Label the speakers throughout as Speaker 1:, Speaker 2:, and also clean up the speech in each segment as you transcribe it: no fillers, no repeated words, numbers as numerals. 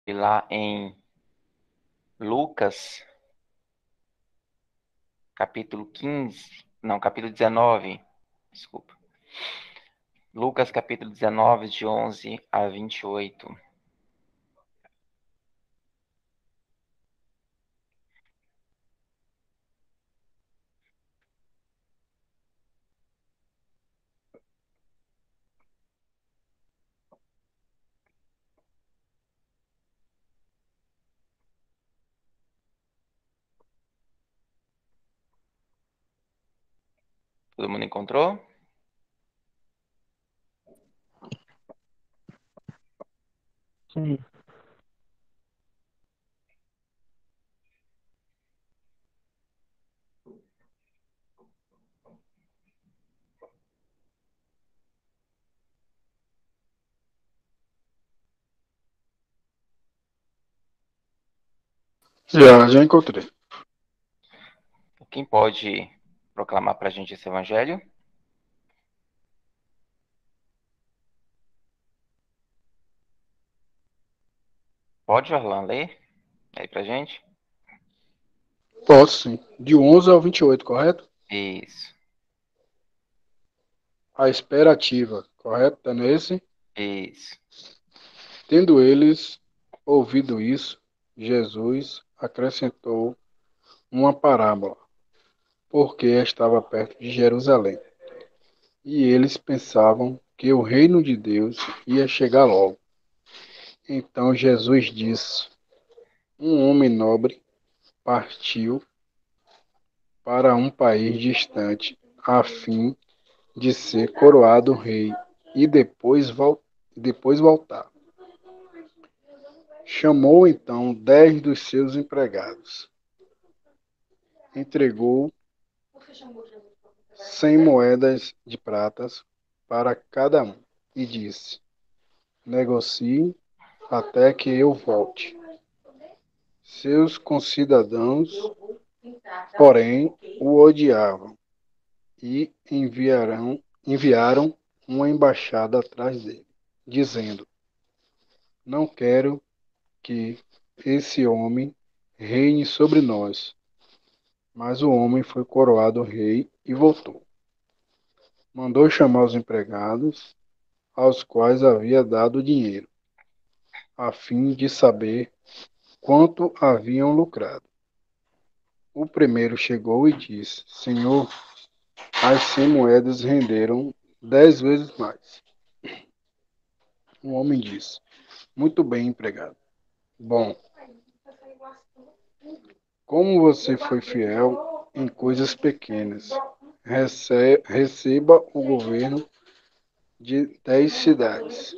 Speaker 1: E lá em Lucas, capítulo 15, não, capítulo 19, desculpa. Lucas, capítulo 19, de 11 a 28. Todo mundo encontrou?
Speaker 2: Sim. Já encontrei.
Speaker 1: Quem pode proclamar para a gente esse evangelho? Pode, Orlan, ler aí pra gente?
Speaker 2: Posso sim. De 11 ao 28, correto?
Speaker 1: Isso,
Speaker 2: A espera ativa, correto? Tá nesse?
Speaker 1: isso.
Speaker 2: Tendo eles ouvido isso, Jesus acrescentou uma parábola, porque estava perto de Jerusalém. E eles pensavam que o reino de Deus ia chegar logo. Então Jesus disse: um homem nobre partiu para um país distante, a fim de ser coroado rei e depois voltar. Chamou então 10 dos seus empregados, entregou 100 moedas de pratas para cada um e disse: negocie até que eu volte. Seus concidadãos, porém, o odiavam e enviaram uma embaixada atrás dele, dizendo: não quero que esse homem reine sobre nós. Mas o homem foi coroado rei e voltou. Mandou chamar os empregados, aos quais havia dado dinheiro, a fim de saber quanto haviam lucrado. O primeiro chegou e disse: Senhor, as 100 moedas renderam 10 vezes mais. O homem disse: muito bem, empregado. Bom, como você foi fiel em coisas pequenas, receba o governo de 10 cidades.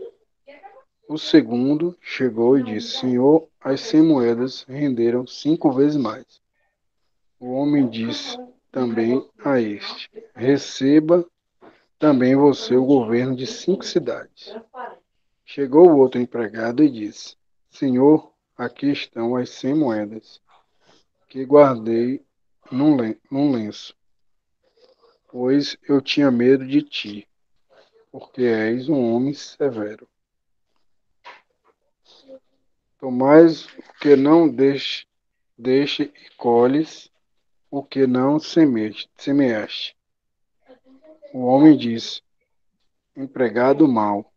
Speaker 2: O segundo chegou e disse: Senhor, as 100 moedas renderam 5 vezes mais. O homem disse também a este: receba também você o governo de 5 cidades. Chegou o outro empregado e disse: Senhor, aqui estão as 100 moedas que guardei num lenço, pois eu tinha medo de ti, porque és um homem severo. Tomais o que não deixe e colhes o que não semeaste. O homem disse: empregado mau,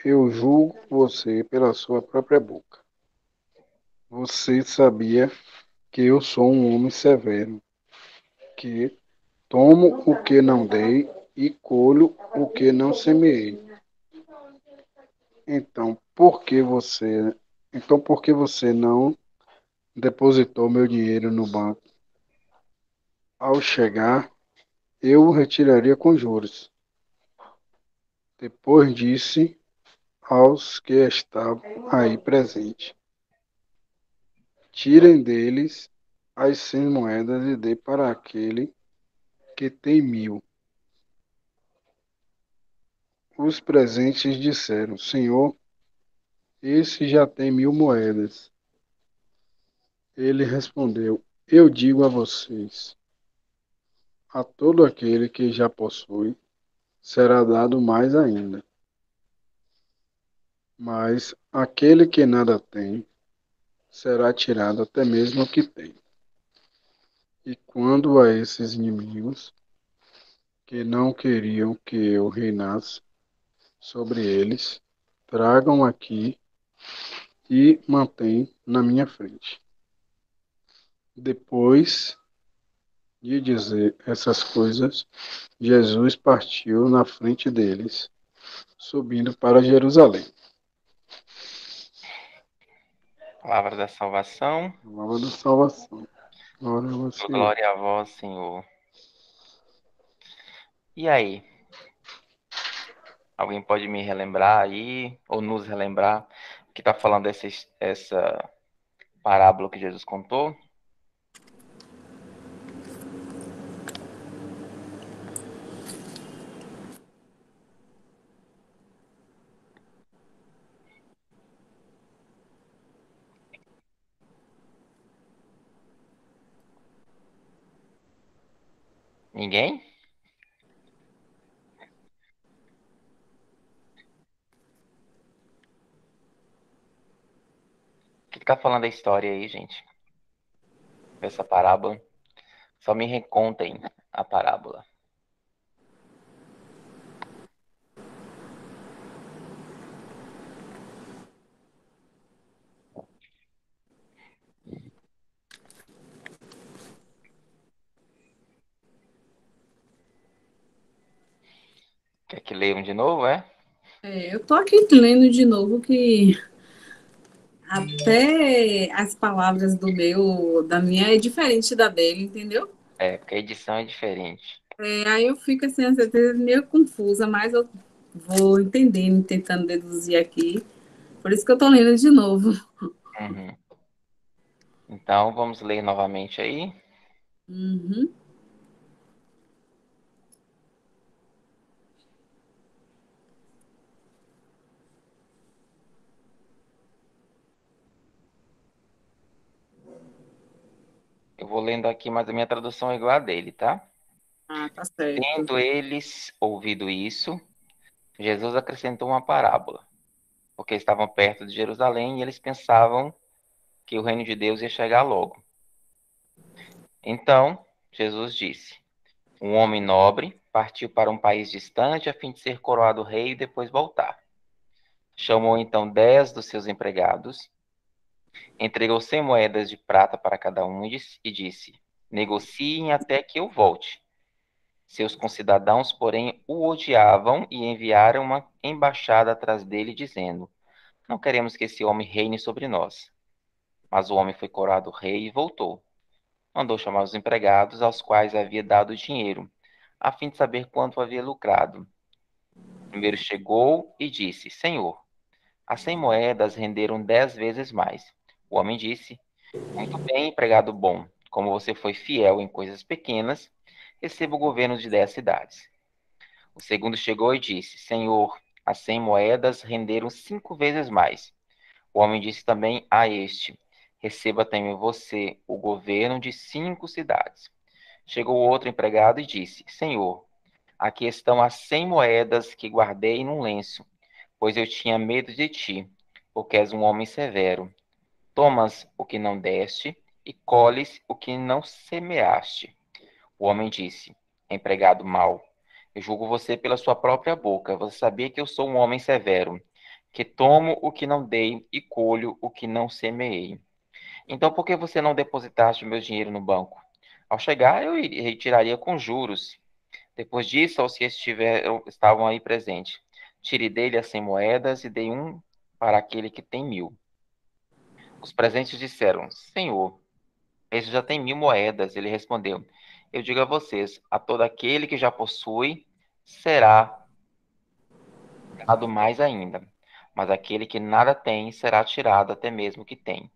Speaker 2: eu julgo você pela sua própria boca. Você sabia que eu sou um homem severo, que tomo o que não dei e colho o que não semeei. Então, por que você não depositou meu dinheiro no banco? Ao chegar, eu o retiraria com juros. Depois disse aos que estavam aí presentes: tirem deles as 100 moedas e dê para aquele que tem 1.000. Os presentes disseram: Senhor, esse já tem 1.000 moedas. Ele respondeu: eu digo a vocês, a todo aquele que já possui, será dado mais ainda. Mas aquele que nada tem será tirado até mesmo o que tem. E quando a esses inimigos que não queriam que eu reinasse sobre eles, tragam aqui e mantém na minha frente. Depois de dizer essas coisas, Jesus partiu na frente deles, subindo para Jerusalém.
Speaker 1: Palavra da salvação.
Speaker 2: Palavra da salvação. Glória a você, Senhor.
Speaker 1: Glória a vós, Senhor. E aí? Alguém pode me relembrar aí, ou nos relembrar, o que está falando essa parábola que Jesus contou? Ninguém? O que está falando a história aí, gente? Essa parábola? Só me recontem a parábola. Quer que leiam de novo, é?
Speaker 3: Eu tô aqui lendo de novo que até as palavras da minha é diferente da dele, entendeu?
Speaker 1: É, porque a edição é diferente.
Speaker 3: Aí eu fico assim, às vezes meio confusa, mas eu vou entendendo, tentando deduzir aqui. Por isso que eu tô lendo de novo.
Speaker 1: Uhum. Então, vamos ler novamente aí.
Speaker 3: Uhum.
Speaker 1: Eu vou lendo aqui, mas a minha tradução é igual a dele, tá?
Speaker 3: Ah, tá certo.
Speaker 1: Tendo eles ouvido isso, Jesus acrescentou uma parábola, porque estavam perto de Jerusalém e eles pensavam que o reino de Deus ia chegar logo. Então, Jesus disse: um homem nobre partiu para um país distante a fim de ser coroado rei e depois voltar. Chamou então 10 dos seus empregados, entregou 100 moedas de prata para cada um e disse: negociem até que eu volte. Seus concidadãos, porém, o odiavam e enviaram uma embaixada atrás dele, dizendo: não queremos que esse homem reine sobre nós. Mas o homem foi coroado rei e voltou. Mandou chamar os empregados, aos quais havia dado dinheiro, a fim de saber quanto havia lucrado. O primeiro chegou e disse: Senhor, as 100 moedas renderam 10 vezes mais. O homem disse: muito bem, empregado bom. Como você foi fiel em coisas pequenas, receba o governo de 10 cidades. O segundo chegou e disse: Senhor, as 100 moedas renderam 5 vezes mais. O homem disse também a este: receba também você o governo de 5 cidades. Chegou outro empregado e disse: Senhor, aqui estão as 100 moedas que guardei num lenço, pois eu tinha medo de ti, porque és um homem severo. Tomas o que não deste e colhes o que não semeaste. O homem disse: empregado mau, eu julgo você pela sua própria boca. Você sabia que eu sou um homem severo, que tomo o que não dei e colho o que não semeei. Então, por que você não depositaste o meu dinheiro no banco? Ao chegar, eu retiraria com juros. Depois disso, aos que estavam aí presentes, tirei dele as 100 moedas e dei um para aquele que tem 1000. Os presentes disseram: Senhor, esse já tem 1000 moedas. Ele respondeu: eu digo a vocês, a todo aquele que já possui, será dado mais ainda. Mas aquele que nada tem, será tirado até mesmo o que tem.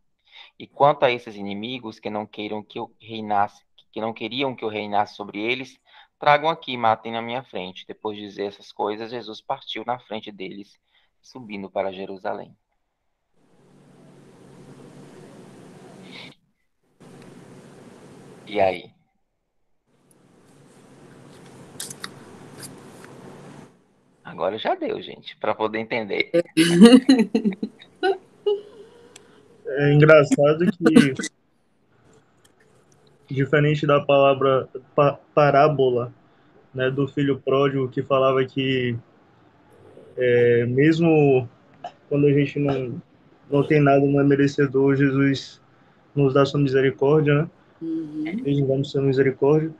Speaker 1: E quanto a esses inimigos que não queriam que eu reinasse sobre eles, tragam aqui e matem na minha frente. Depois de dizer essas coisas, Jesus partiu na frente deles, subindo para Jerusalém. E aí? agora já deu, gente, para poder entender.
Speaker 4: É engraçado que, diferente da palavra parábola, né, do filho pródigo, que falava que mesmo quando a gente não tem nada, não é merecedor, Jesus nos dá sua misericórdia, né?
Speaker 3: Uhum.
Speaker 4: Eles dão sua misericórdia.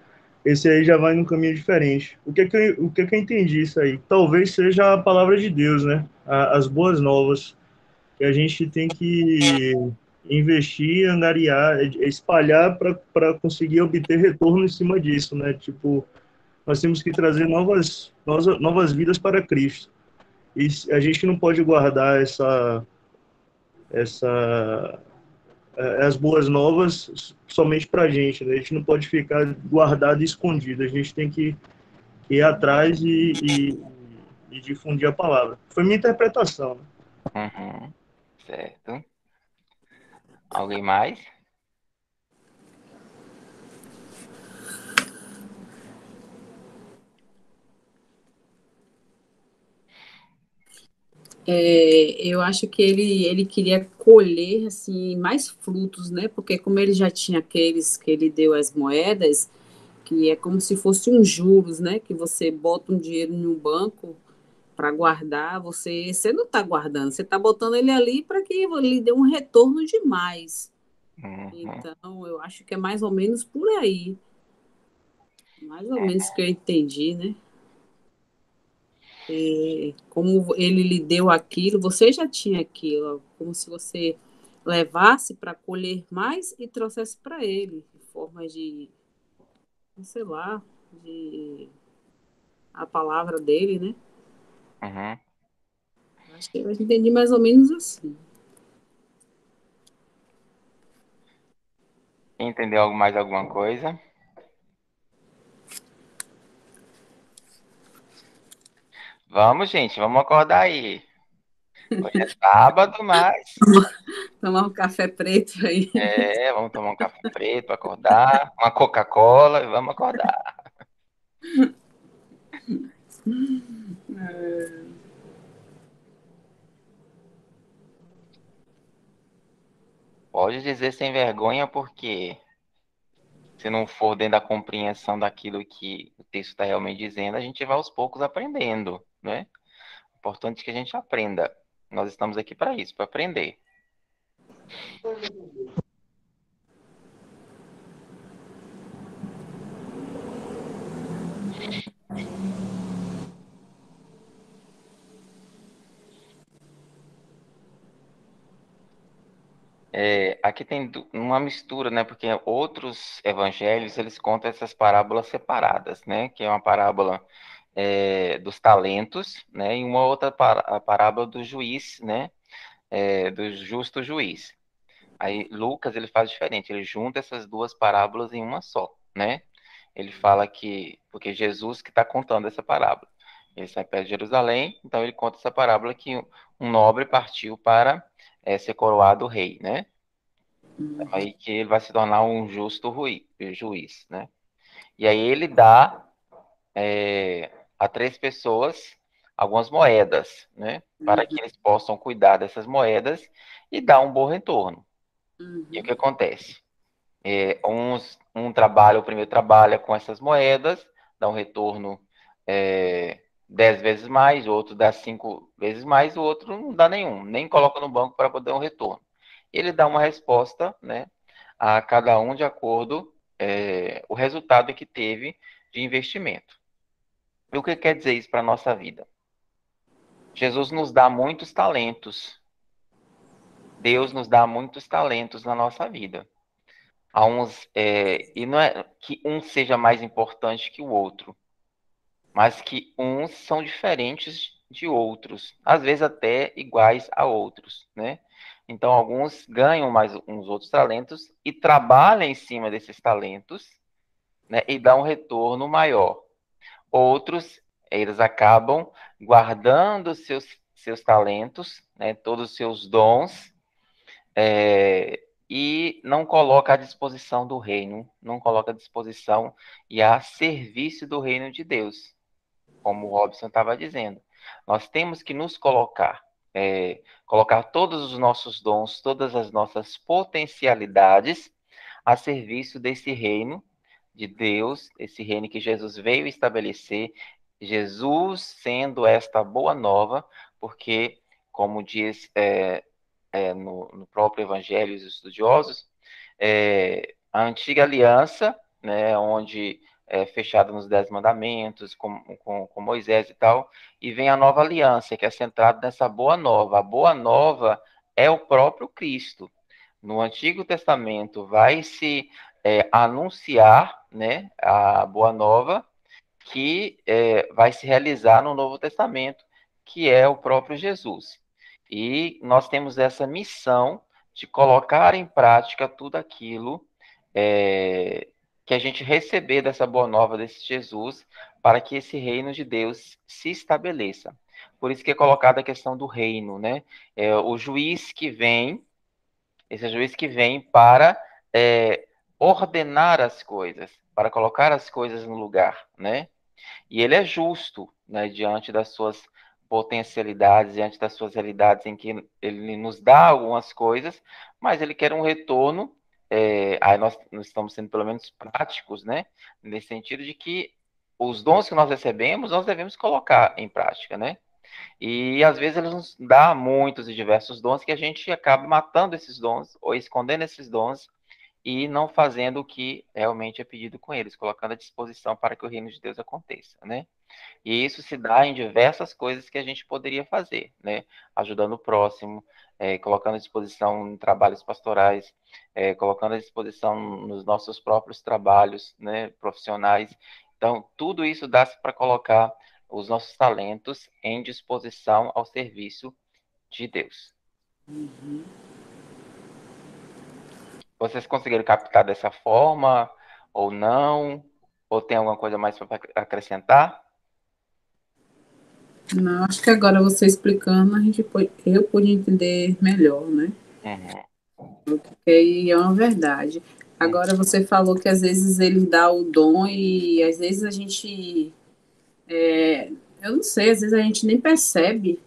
Speaker 4: Esse aí já vai num caminho diferente. O que eu entendi isso aí? Talvez seja a palavra de Deus, né? As boas novas, que a gente tem que investir, angariar, espalhar para conseguir obter retorno em cima disso, né? Tipo, nós temos que trazer novas vidas para Cristo. E a gente não pode guardar essa as boas novas somente para a gente, né? A gente não pode ficar guardado e escondido. A gente tem que ir atrás e difundir a palavra. Foi minha interpretação, né?
Speaker 1: Uhum, certo. Alguém mais?
Speaker 3: Eu acho que ele queria colher assim mais frutos, né? Porque como ele já tinha aqueles que ele deu as moedas, que é como se fosse um juros, né? Que você bota um dinheiro no banco para guardar, você não está guardando, você está botando ele ali para que ele dê um retorno de mais.
Speaker 1: Uhum,
Speaker 3: Então, eu acho que é mais ou menos por aí, mais ou menos que eu entendi, né? Como ele lhe deu aquilo, você já tinha aquilo, como se você levasse para colher mais e trouxesse para ele, em forma de, sei lá, de a palavra dele, né?
Speaker 1: uhum.
Speaker 3: Acho que eu entendi mais ou menos assim.
Speaker 1: Entendeu mais alguma coisa? Vamos, gente, vamos acordar aí. Hoje é sábado, mas
Speaker 3: Tomar um café preto aí.
Speaker 1: vamos tomar um café preto, acordar, uma Coca-Cola e vamos acordar. Pode dizer sem vergonha, porque se não for dentro da compreensão daquilo que o texto está realmente dizendo, a gente vai aos poucos aprendendo, né? Importante que a gente aprenda. Nós estamos aqui para isso, para aprender. Aqui tem uma mistura, né? Porque outros evangelhos eles contam essas parábolas separadas, né? Que é uma parábola dos talentos, né? E uma outra a parábola do juiz, né? Do justo juiz. Aí Lucas ele faz diferente, ele junta essas duas parábolas em uma só, né? Ele fala que, porque Jesus que está contando essa parábola, ele sai perto de Jerusalém, então ele conta essa parábola que um nobre partiu para ser coroado rei, né? Aí que ele vai se tornar um justo juiz, né? E aí ele dá a três pessoas algumas moedas, né? Para que eles possam cuidar dessas moedas e dar um bom retorno. E o que acontece? Um trabalha, o primeiro trabalha com essas moedas, dá um retorno 10 vezes mais, o outro dá 5 vezes mais, o outro não dá nenhum, nem coloca no banco para poder um retorno. Ele dá uma resposta, né, a cada um de acordo o resultado que teve de investimento. E o que quer dizer isso para a nossa vida? Jesus nos dá muitos talentos. Deus nos dá muitos talentos na nossa vida. Há uns, e não é que um seja mais importante que o outro, mas que uns são diferentes de outros, às vezes até iguais a outros, né? Então, alguns ganham mais uns outros talentos e trabalham em cima desses talentos, né? E dão um retorno maior. Outros, eles acabam guardando seus talentos, né? Todos os seus dons, e não coloca à disposição do reino, não coloca à disposição e a serviço do reino de Deus, como o Robson estava dizendo. Nós temos que nos colocar, colocar todos os nossos dons, todas as nossas potencialidades a serviço desse reino de Deus, esse reino que Jesus veio estabelecer, Jesus sendo esta boa nova, porque, como diz no próprio Evangelho os estudiosos, a antiga aliança, né, onde é fechada nos 10 mandamentos, com Moisés e tal, e vem a nova aliança, que é centrada nessa boa nova. A boa nova é o próprio Cristo. No Antigo Testamento vai se anunciar, né, a boa nova, que vai se realizar no Novo Testamento, que é o próprio Jesus. E nós temos essa missão de colocar em prática tudo aquilo que a gente receber dessa boa nova desse Jesus, para que esse reino de Deus se estabeleça. Por isso que é colocada a questão do reino, né? O juiz que vem, esse juiz que vem para ordenar as coisas, para colocar as coisas no lugar, né? E ele é justo, né, diante das suas potencialidades, diante das suas realidades em que ele nos dá algumas coisas, mas ele quer um retorno. Aí nós estamos sendo pelo menos práticos, né? Nesse sentido de que os dons que nós recebemos, nós devemos colocar em prática, né? E às vezes ele nos dá muitos e diversos dons que a gente acaba matando esses dons ou escondendo esses dons e não fazendo o que realmente é pedido com eles, colocando à disposição para que o reino de Deus aconteça, né? E isso se dá em diversas coisas que a gente poderia fazer, né? Ajudando o próximo, colocando à disposição em trabalhos pastorais, colocando à disposição nos nossos próprios trabalhos, né, profissionais. Então, tudo isso dá-se para colocar os nossos talentos em disposição ao serviço de Deus. Vocês conseguiram captar dessa forma ou não? Ou tem alguma coisa mais para acrescentar?
Speaker 3: Não, acho que agora você explicando, eu pude entender melhor, né? Porque aí é uma verdade. Agora você falou que às vezes ele dá o dom e às vezes a gente, eu não sei, às vezes a gente nem percebe,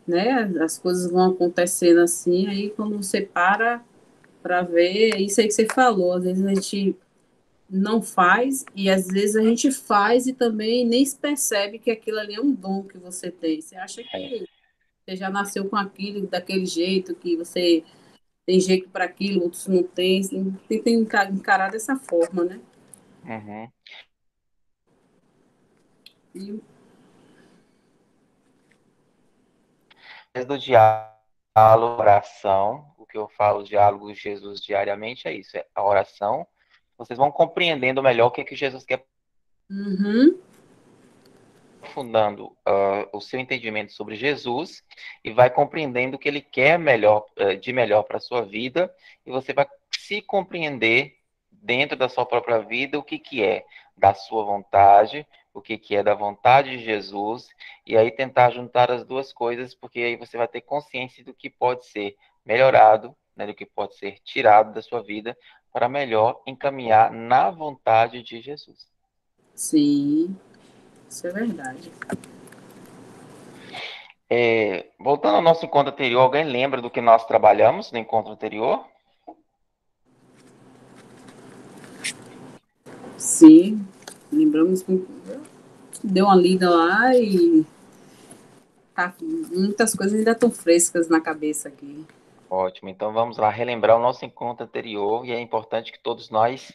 Speaker 3: né? As coisas vão acontecendo assim, aí quando você para ver, é isso aí que você falou, às vezes a gente não faz e às vezes a gente faz e também nem se percebe que aquilo ali é um dom que você tem. Você acha que você já nasceu com aquilo daquele jeito, que você tem jeito para aquilo, outros não têm. Tem que encarar dessa forma, né?
Speaker 1: Uhum.
Speaker 3: E,
Speaker 1: Desde o diálogo, oração, o que eu falo, diálogo de Jesus diariamente é isso, é a oração. Vocês vão compreendendo melhor o que, que Jesus quer,
Speaker 3: uhum,
Speaker 1: fundando o seu entendimento sobre Jesus e vai compreendendo o que ele quer melhor, de melhor para a sua vida, e você vai se compreender dentro da sua própria vida o que, que é da sua vontade, o que, que é da vontade de Jesus, e aí tentar juntar as duas coisas, porque aí você vai ter consciência do que pode ser melhorado, né, do que pode ser tirado da sua vida, para melhor encaminhar na vontade de Jesus.
Speaker 3: sim, isso é verdade.
Speaker 1: Voltando ao nosso encontro anterior, alguém lembra do que nós trabalhamos no encontro anterior?
Speaker 3: Sim, lembramos que deu uma lida lá e tá, muitas coisas ainda estão frescas na cabeça aqui.
Speaker 1: Ótimo, então vamos lá relembrar o nosso encontro anterior, e é importante que todos nós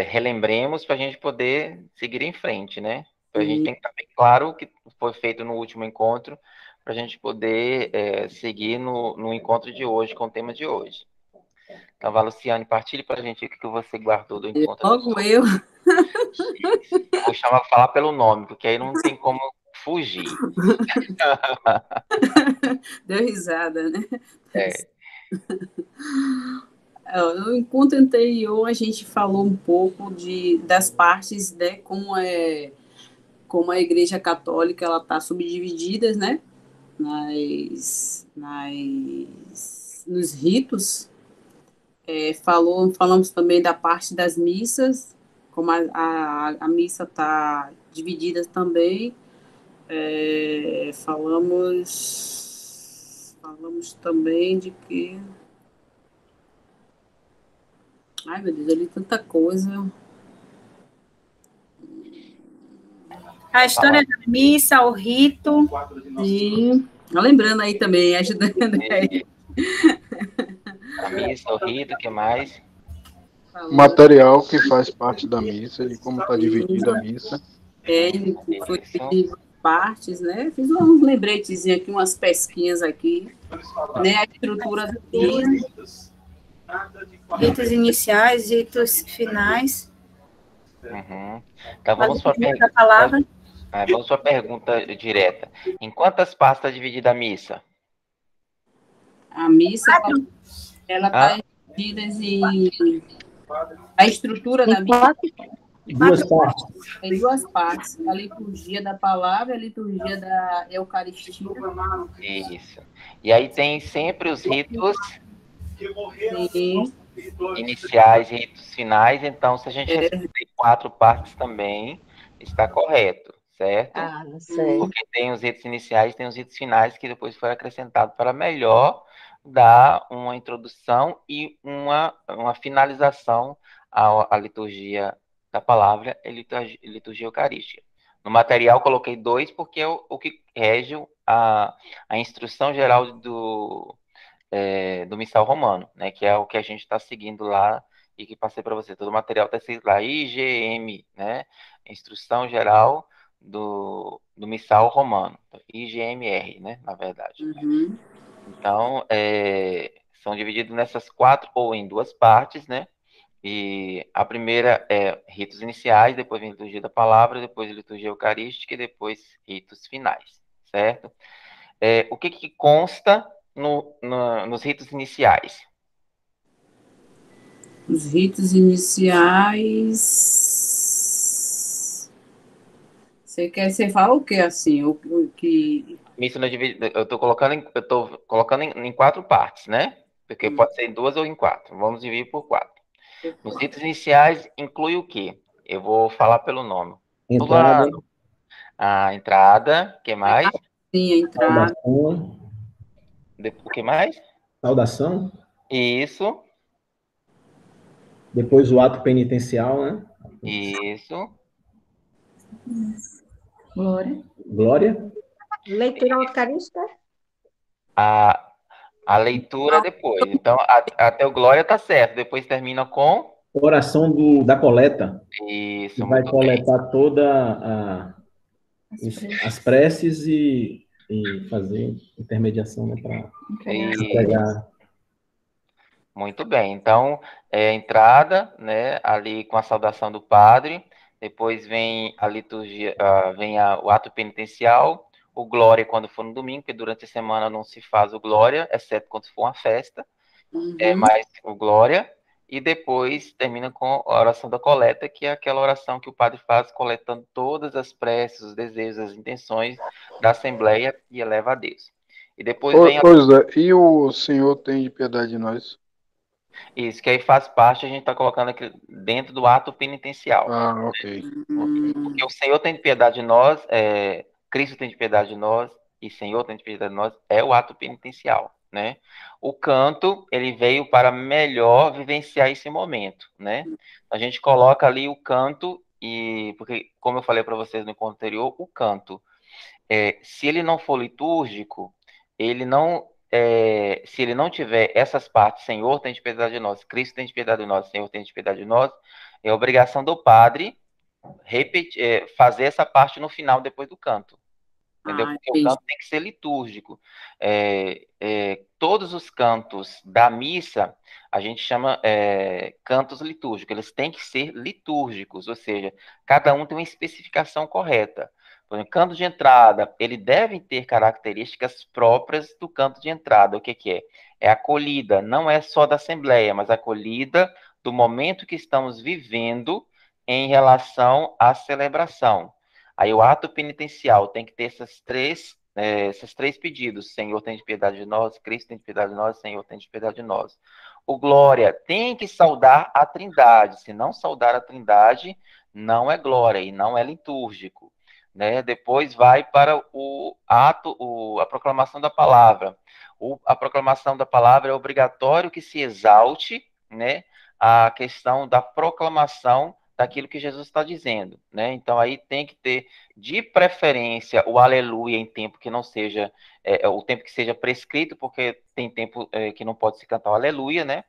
Speaker 1: relembremos para a gente poder seguir em frente, né? A gente tem que estar bem claro o que foi feito no último encontro, para a gente poder seguir no encontro de hoje, com o tema de hoje. Então, Luciane, partilhe para a gente o que você guardou do encontro
Speaker 3: Logo
Speaker 1: anterior.
Speaker 3: eu,
Speaker 1: Vou chamar para falar pelo nome, porque aí não tem como fugir.
Speaker 3: deu risada, né?
Speaker 1: É.
Speaker 3: No encontro anterior, a gente falou um pouco das partes, né, como a Igreja Católica ela está subdividida, né, nos ritos. Falamos também da parte das missas, como a missa está dividida também. Falamos também de que... Ai, meu Deus, eu li tanta coisa.
Speaker 5: A história da missa, o rito.
Speaker 3: Sim. Lembrando aí também, ajudando aí.
Speaker 1: A missa, o rito, o que mais?
Speaker 2: Material que faz parte da missa, de como está dividida a missa.
Speaker 3: Foi em partes, né? Fiz uns lembretezinhos aqui, umas pesquinhas aqui, né? A estrutura do
Speaker 5: Ritos iniciais, ritos finais.
Speaker 1: Uhum. Então vamos para
Speaker 5: a palavra.
Speaker 1: Vamos para a pergunta direta. Em quantas partes está dividida a missa?
Speaker 3: A missa, ela está dividida em... A estrutura da missa em duas partes. A liturgia da palavra e a liturgia da Eucaristia.
Speaker 1: Isso. E aí tem sempre os ritos iniciais e ritos finais. Então, se a gente receber 4 partes também, está correto, certo?
Speaker 6: Certo.
Speaker 1: Porque tem os ritos iniciais, tem os ritos finais, que depois foi acrescentado para melhor dar uma introdução e uma finalização à liturgia da palavra e liturgia eucarística. No material, coloquei 2, porque é o que rege a instrução geral do missal romano, né, que é o que a gente está seguindo lá e que passei para você. Todo o material está escrito lá, IGM, né, Instrução Geral do missal romano, IGMR, né, na verdade.
Speaker 3: Uhum.
Speaker 1: Então, são divididos nessas 4 ou em 2 partes, né, e a primeira é ritos iniciais, depois vem liturgia da palavra, depois liturgia eucarística e depois ritos finais, certo? O que consta nos ritos iniciais?
Speaker 3: Os ritos iniciais... Você fala o que, assim? O que...
Speaker 1: Isso eu estou colocando em 4 partes, né? Porque pode ser em 2 ou em 4. Vamos dividir por 4. Nos ritos iniciais, inclui o quê? Eu vou falar pelo nome.
Speaker 7: Entrada.
Speaker 1: A entrada, o que mais?
Speaker 3: Sim, a entrada.
Speaker 7: Saudação.
Speaker 1: O que mais?
Speaker 7: Saudação.
Speaker 1: Isso.
Speaker 7: Depois o ato penitencial, né?
Speaker 1: Isso.
Speaker 7: Glória.
Speaker 6: Leitura eucarística?
Speaker 1: A leitura depois. Então, até o glória tá certo. Depois termina com...
Speaker 7: Oração da coleta.
Speaker 1: Isso,
Speaker 7: que vai coletar toda as preces e fazer intermediação, né, para entregar.
Speaker 1: Muito bem. Então, entrada, né, ali com a saudação do padre. Depois vem a liturgia, vem o ato penitencial, o glória quando for no domingo, porque durante a semana não se faz o glória, exceto quando for uma festa. Mais o glória. E depois termina com a oração da coleta, que é aquela oração que o padre faz coletando todas as preces, os desejos, as intenções da Assembleia e eleva a Deus. E depois vem...
Speaker 2: Zé, e o Senhor tem de piedade de nós?
Speaker 1: Isso, que aí faz parte, a gente está colocando aqui dentro do ato penitencial.
Speaker 2: Ok.
Speaker 1: Porque o Senhor tem de piedade de nós, Cristo tem de piedade de nós, e Senhor tem de piedade de nós, é o ato penitencial, né? O canto, ele veio para melhor vivenciar esse momento, né? A gente coloca ali o canto, porque, como eu falei para vocês no encontro anterior, o canto, se ele não for litúrgico, ele não... se ele não tiver essas partes, Senhor tem de piedade de nós, Cristo tem de piedade de nós, Senhor tem de piedade de nós, é obrigação do padre fazer essa parte no final, depois do canto. Entendeu? Porque o canto tem que ser litúrgico. Todos os cantos da missa, a gente chama cantos litúrgicos. Eles têm que ser litúrgicos, ou seja, cada um tem uma especificação correta. Por exemplo, canto de entrada, ele deve ter características próprias do canto de entrada. O que é? É a acolhida, não é só da Assembleia, mas a acolhida do momento que estamos vivendo em relação à celebração. Aí o ato penitencial tem que ter esses três pedidos. Senhor, tem de piedade de nós. Cristo, tem de piedade de nós. Senhor, tem de piedade de nós. O glória tem que saudar a Trindade. Se não saudar a Trindade, não é glória e não é litúrgico. né? Depois vai para o ato, a proclamação da palavra. A proclamação da palavra é obrigatório que se exalte, né, a questão da proclamação daquilo que Jesus está dizendo, né? Então aí tem que ter, de preferência, o aleluia em tempo que não seja, o tempo que seja prescrito, porque tem tempo que não pode se cantar o aleluia, né?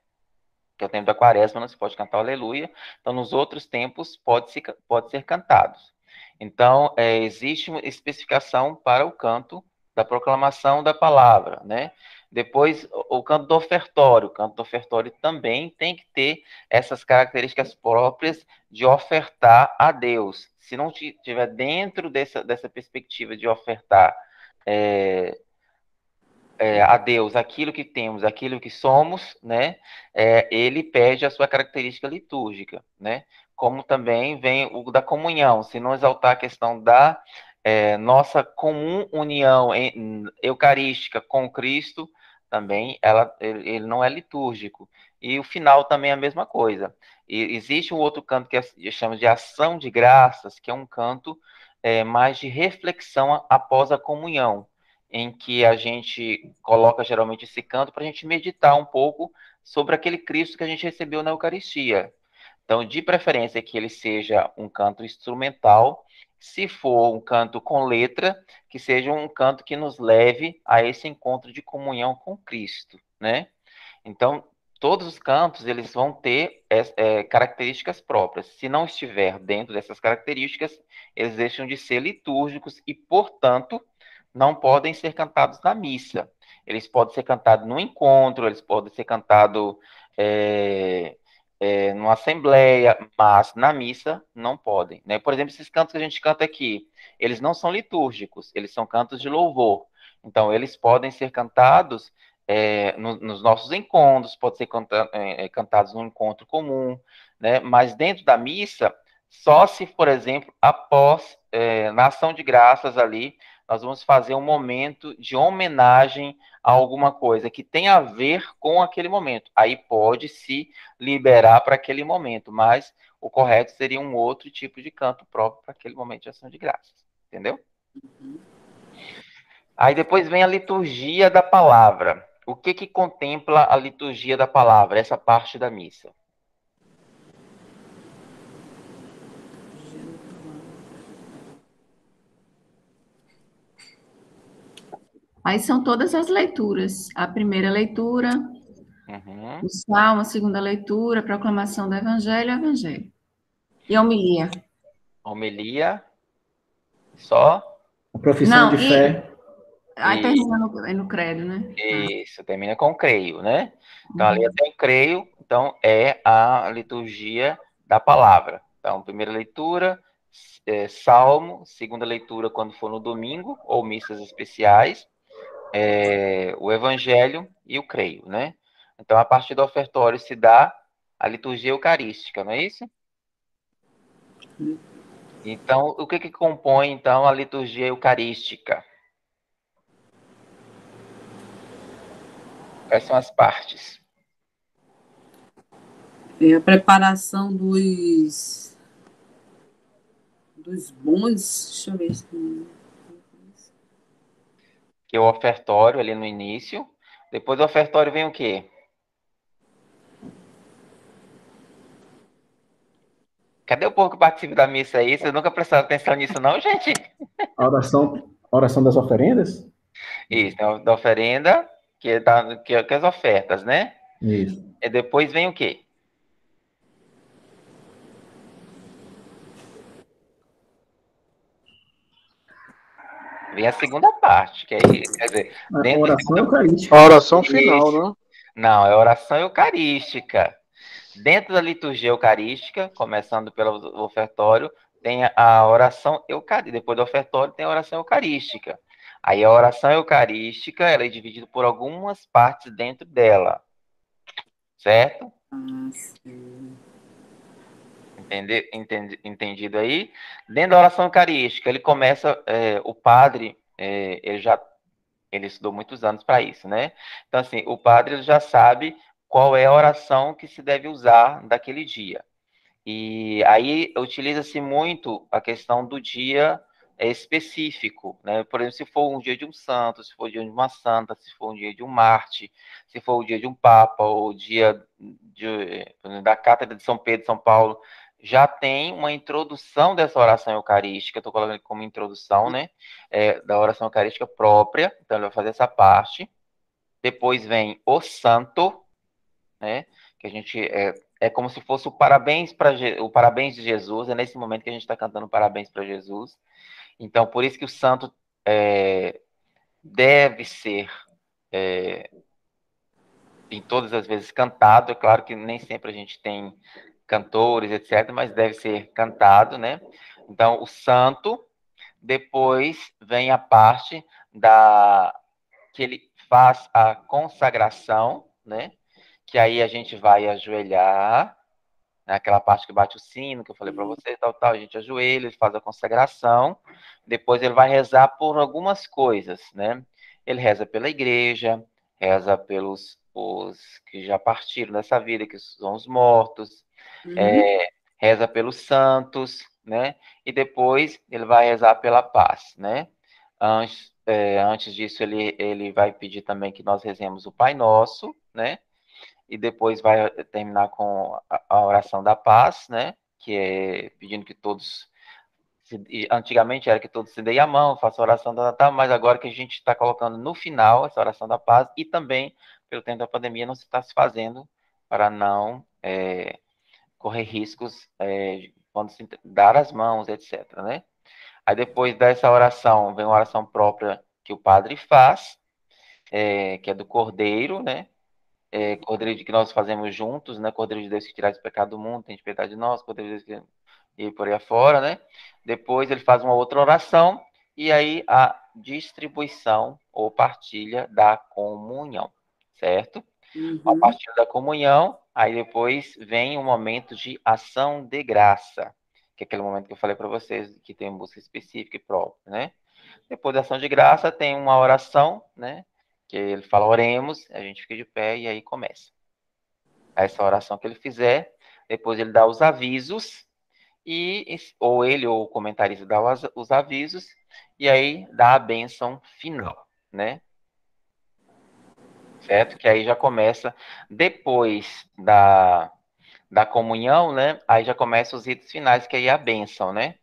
Speaker 1: Que é o tempo da quaresma, não se pode cantar o aleluia. Então, nos outros tempos, pode ser cantados. Então, existe uma especificação para o canto da proclamação da palavra, né? Depois, o canto do ofertório. O canto do ofertório também tem que ter essas características próprias de ofertar a Deus. Se não estiver dentro dessa perspectiva de ofertar a Deus aquilo que temos, aquilo que somos, né? Ele pede a sua característica litúrgica, né? Como também vem o da comunhão, se não exaltar a questão da nossa comum união eucarística com Cristo, também ele não é litúrgico. E o final também é a mesma coisa. E existe um outro canto que chama de ação de graças, que é um canto mais de reflexão após a comunhão, em que a gente coloca geralmente esse canto para a gente meditar um pouco sobre aquele Cristo que a gente recebeu na Eucaristia. Então, de preferência que ele seja um canto instrumental, se for um canto com letra, que seja um canto que nos leve a esse encontro de comunhão com Cristo, né? Então, todos os cantos, eles vão ter características próprias. Se não estiver dentro dessas características, eles deixam de ser litúrgicos e, portanto, não podem ser cantados na missa. Eles podem ser cantados no encontro, eles podem ser cantados numa assembleia, mas na missa não podem, né? Por exemplo, esses cantos que a gente canta aqui, eles não são litúrgicos, eles são cantos de louvor. Então, eles podem ser cantados nos nossos encontros, pode ser cantados num encontro comum, né? Mas dentro da missa, só se, por exemplo, após, na ação de graças ali, nós vamos fazer um momento de homenagem a alguma coisa que tem a ver com aquele momento. Aí pode se liberar para aquele momento, mas o correto seria um outro tipo de canto próprio para aquele momento de ação de graças. Entendeu? Aí depois vem a liturgia da palavra. O que contempla a liturgia da palavra, essa parte da missa?
Speaker 8: Aí são todas as leituras. A primeira leitura, o salmo, a segunda leitura, a proclamação do evangelho, o evangelho. E a homilia.
Speaker 1: Homilia, só?
Speaker 7: A profissão de fé.
Speaker 8: Aí termina no credo, né?
Speaker 1: Isso, termina com creio, né? Então, ali até o creio, então, é a liturgia da palavra. Então, primeira leitura, salmo, segunda leitura quando for no domingo, ou missas especiais, o evangelho e o creio, né? Então, a partir do ofertório se dá a liturgia eucarística, não é isso? Então, o que compõe, então, a liturgia eucarística? Quais são as partes?
Speaker 3: A preparação dos bons, deixa eu ver se...
Speaker 1: Que é o ofertório ali no início. Depois do ofertório vem o quê? Cadê o povo que participa da missa aí? Vocês nunca prestaram atenção nisso, não, gente?
Speaker 7: A oração das oferendas?
Speaker 1: Isso, da oferenda, que é as ofertas, né?
Speaker 7: Isso.
Speaker 1: E depois vem o quê? Vem a segunda parte, que aí, quer dizer...
Speaker 7: A oração eucarística.
Speaker 2: A oração final, né?
Speaker 1: Não, é a oração eucarística. Dentro da liturgia eucarística, começando pelo ofertório, tem a oração eucarística. Depois do ofertório, tem a oração eucarística. Aí a oração eucarística, ela é dividida por algumas partes dentro dela. Certo? Entendido aí? Dentro da oração eucarística, ele começa, o padre, ele estudou muitos anos para isso, né? Então, assim, o padre ele já sabe qual é a oração que se deve usar daquele dia. E aí utiliza-se muito a questão do dia específico, né? Por exemplo, se for um dia de um santo, se for um dia de uma santa, se for um dia de um Marte, se for o dia de um Papa, ou o dia da Cátedra de São Pedro, São Paulo, já tem uma introdução dessa oração eucarística, estou colocando como introdução, né? Da oração eucarística própria, então ele vai fazer essa parte. Depois vem o santo, né? Que a gente é como se fosse o parabéns de Jesus, é nesse momento que a gente está cantando parabéns para Jesus. Então, por isso que o santo deve ser em todas as vezes cantado. É claro que nem sempre a gente tem cantores, etc., mas deve ser cantado, né? Então, o santo, depois vem a parte que ele faz a consagração, né? Que aí a gente vai ajoelhar, aquela parte que bate o sino, que eu falei para você, tal, a gente ajoelha, ele faz a consagração, depois ele vai rezar por algumas coisas, né? Ele reza pela igreja, reza pelos os que já partiram dessa vida, que são os mortos, reza pelos santos, né? E depois ele vai rezar pela paz, né? Antes disso, ele vai pedir também que nós rezemos o Pai Nosso, né? E depois vai terminar com a oração da paz, né? Que é pedindo que todos... Antigamente era que todos se deem a mão, façam a oração da Natal, mas agora que a gente está colocando no final essa oração da paz, e também, pelo tempo da pandemia, não se está se fazendo para não correr riscos quando se dar as mãos, etc., né? Aí depois dessa oração, vem uma oração própria que o padre faz, que é do Cordeiro, né? Cordeiro que nós fazemos juntos, né? Cordeiro de Deus que tirar o pecado do mundo, tem piedade de nós, Cordeiro de Deus que... e por aí afora, né? Depois ele faz uma outra oração, e aí a distribuição ou partilha da comunhão, certo? A partir da comunhão, aí depois vem o momento de ação de graça, que é aquele momento que eu falei para vocês, que tem música específica e própria, né? Depois da ação de graça, tem uma oração, né? Que ele fala, oremos, a gente fica de pé e aí começa. Essa oração que ele fizer, depois ele dá os avisos, ou ele ou o comentarista dá os avisos, e aí dá a bênção final, né? Certo? Que aí já começa, depois da comunhão, né? Aí já começa os ritos finais, que aí é a bênção, né?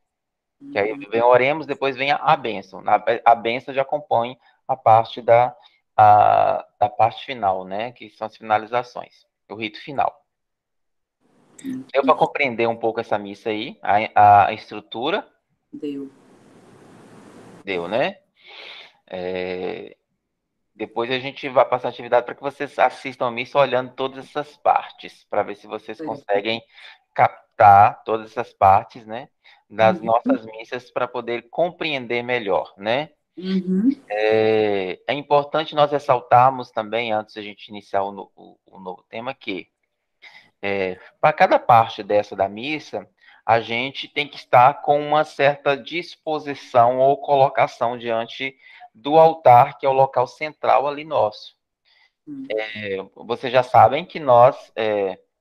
Speaker 1: Que aí vem oremos, depois vem a bênção. A bênção já compõe a parte da parte final, né? Que são as finalizações, o rito final. Deu para compreender um pouco essa missa aí, a estrutura? Deu, né? Depois a gente vai passar a atividade para que vocês assistam a missa olhando todas essas partes, para ver se vocês conseguem captar todas essas partes, né? Das nossas missas, para poder compreender melhor, né? É importante nós ressaltarmos também, antes de a gente iniciar o novo tema, que para cada parte dessa da missa, a gente tem que estar com uma certa disposição ou colocação diante do altar, que é o local central ali nosso. Vocês já sabem que nós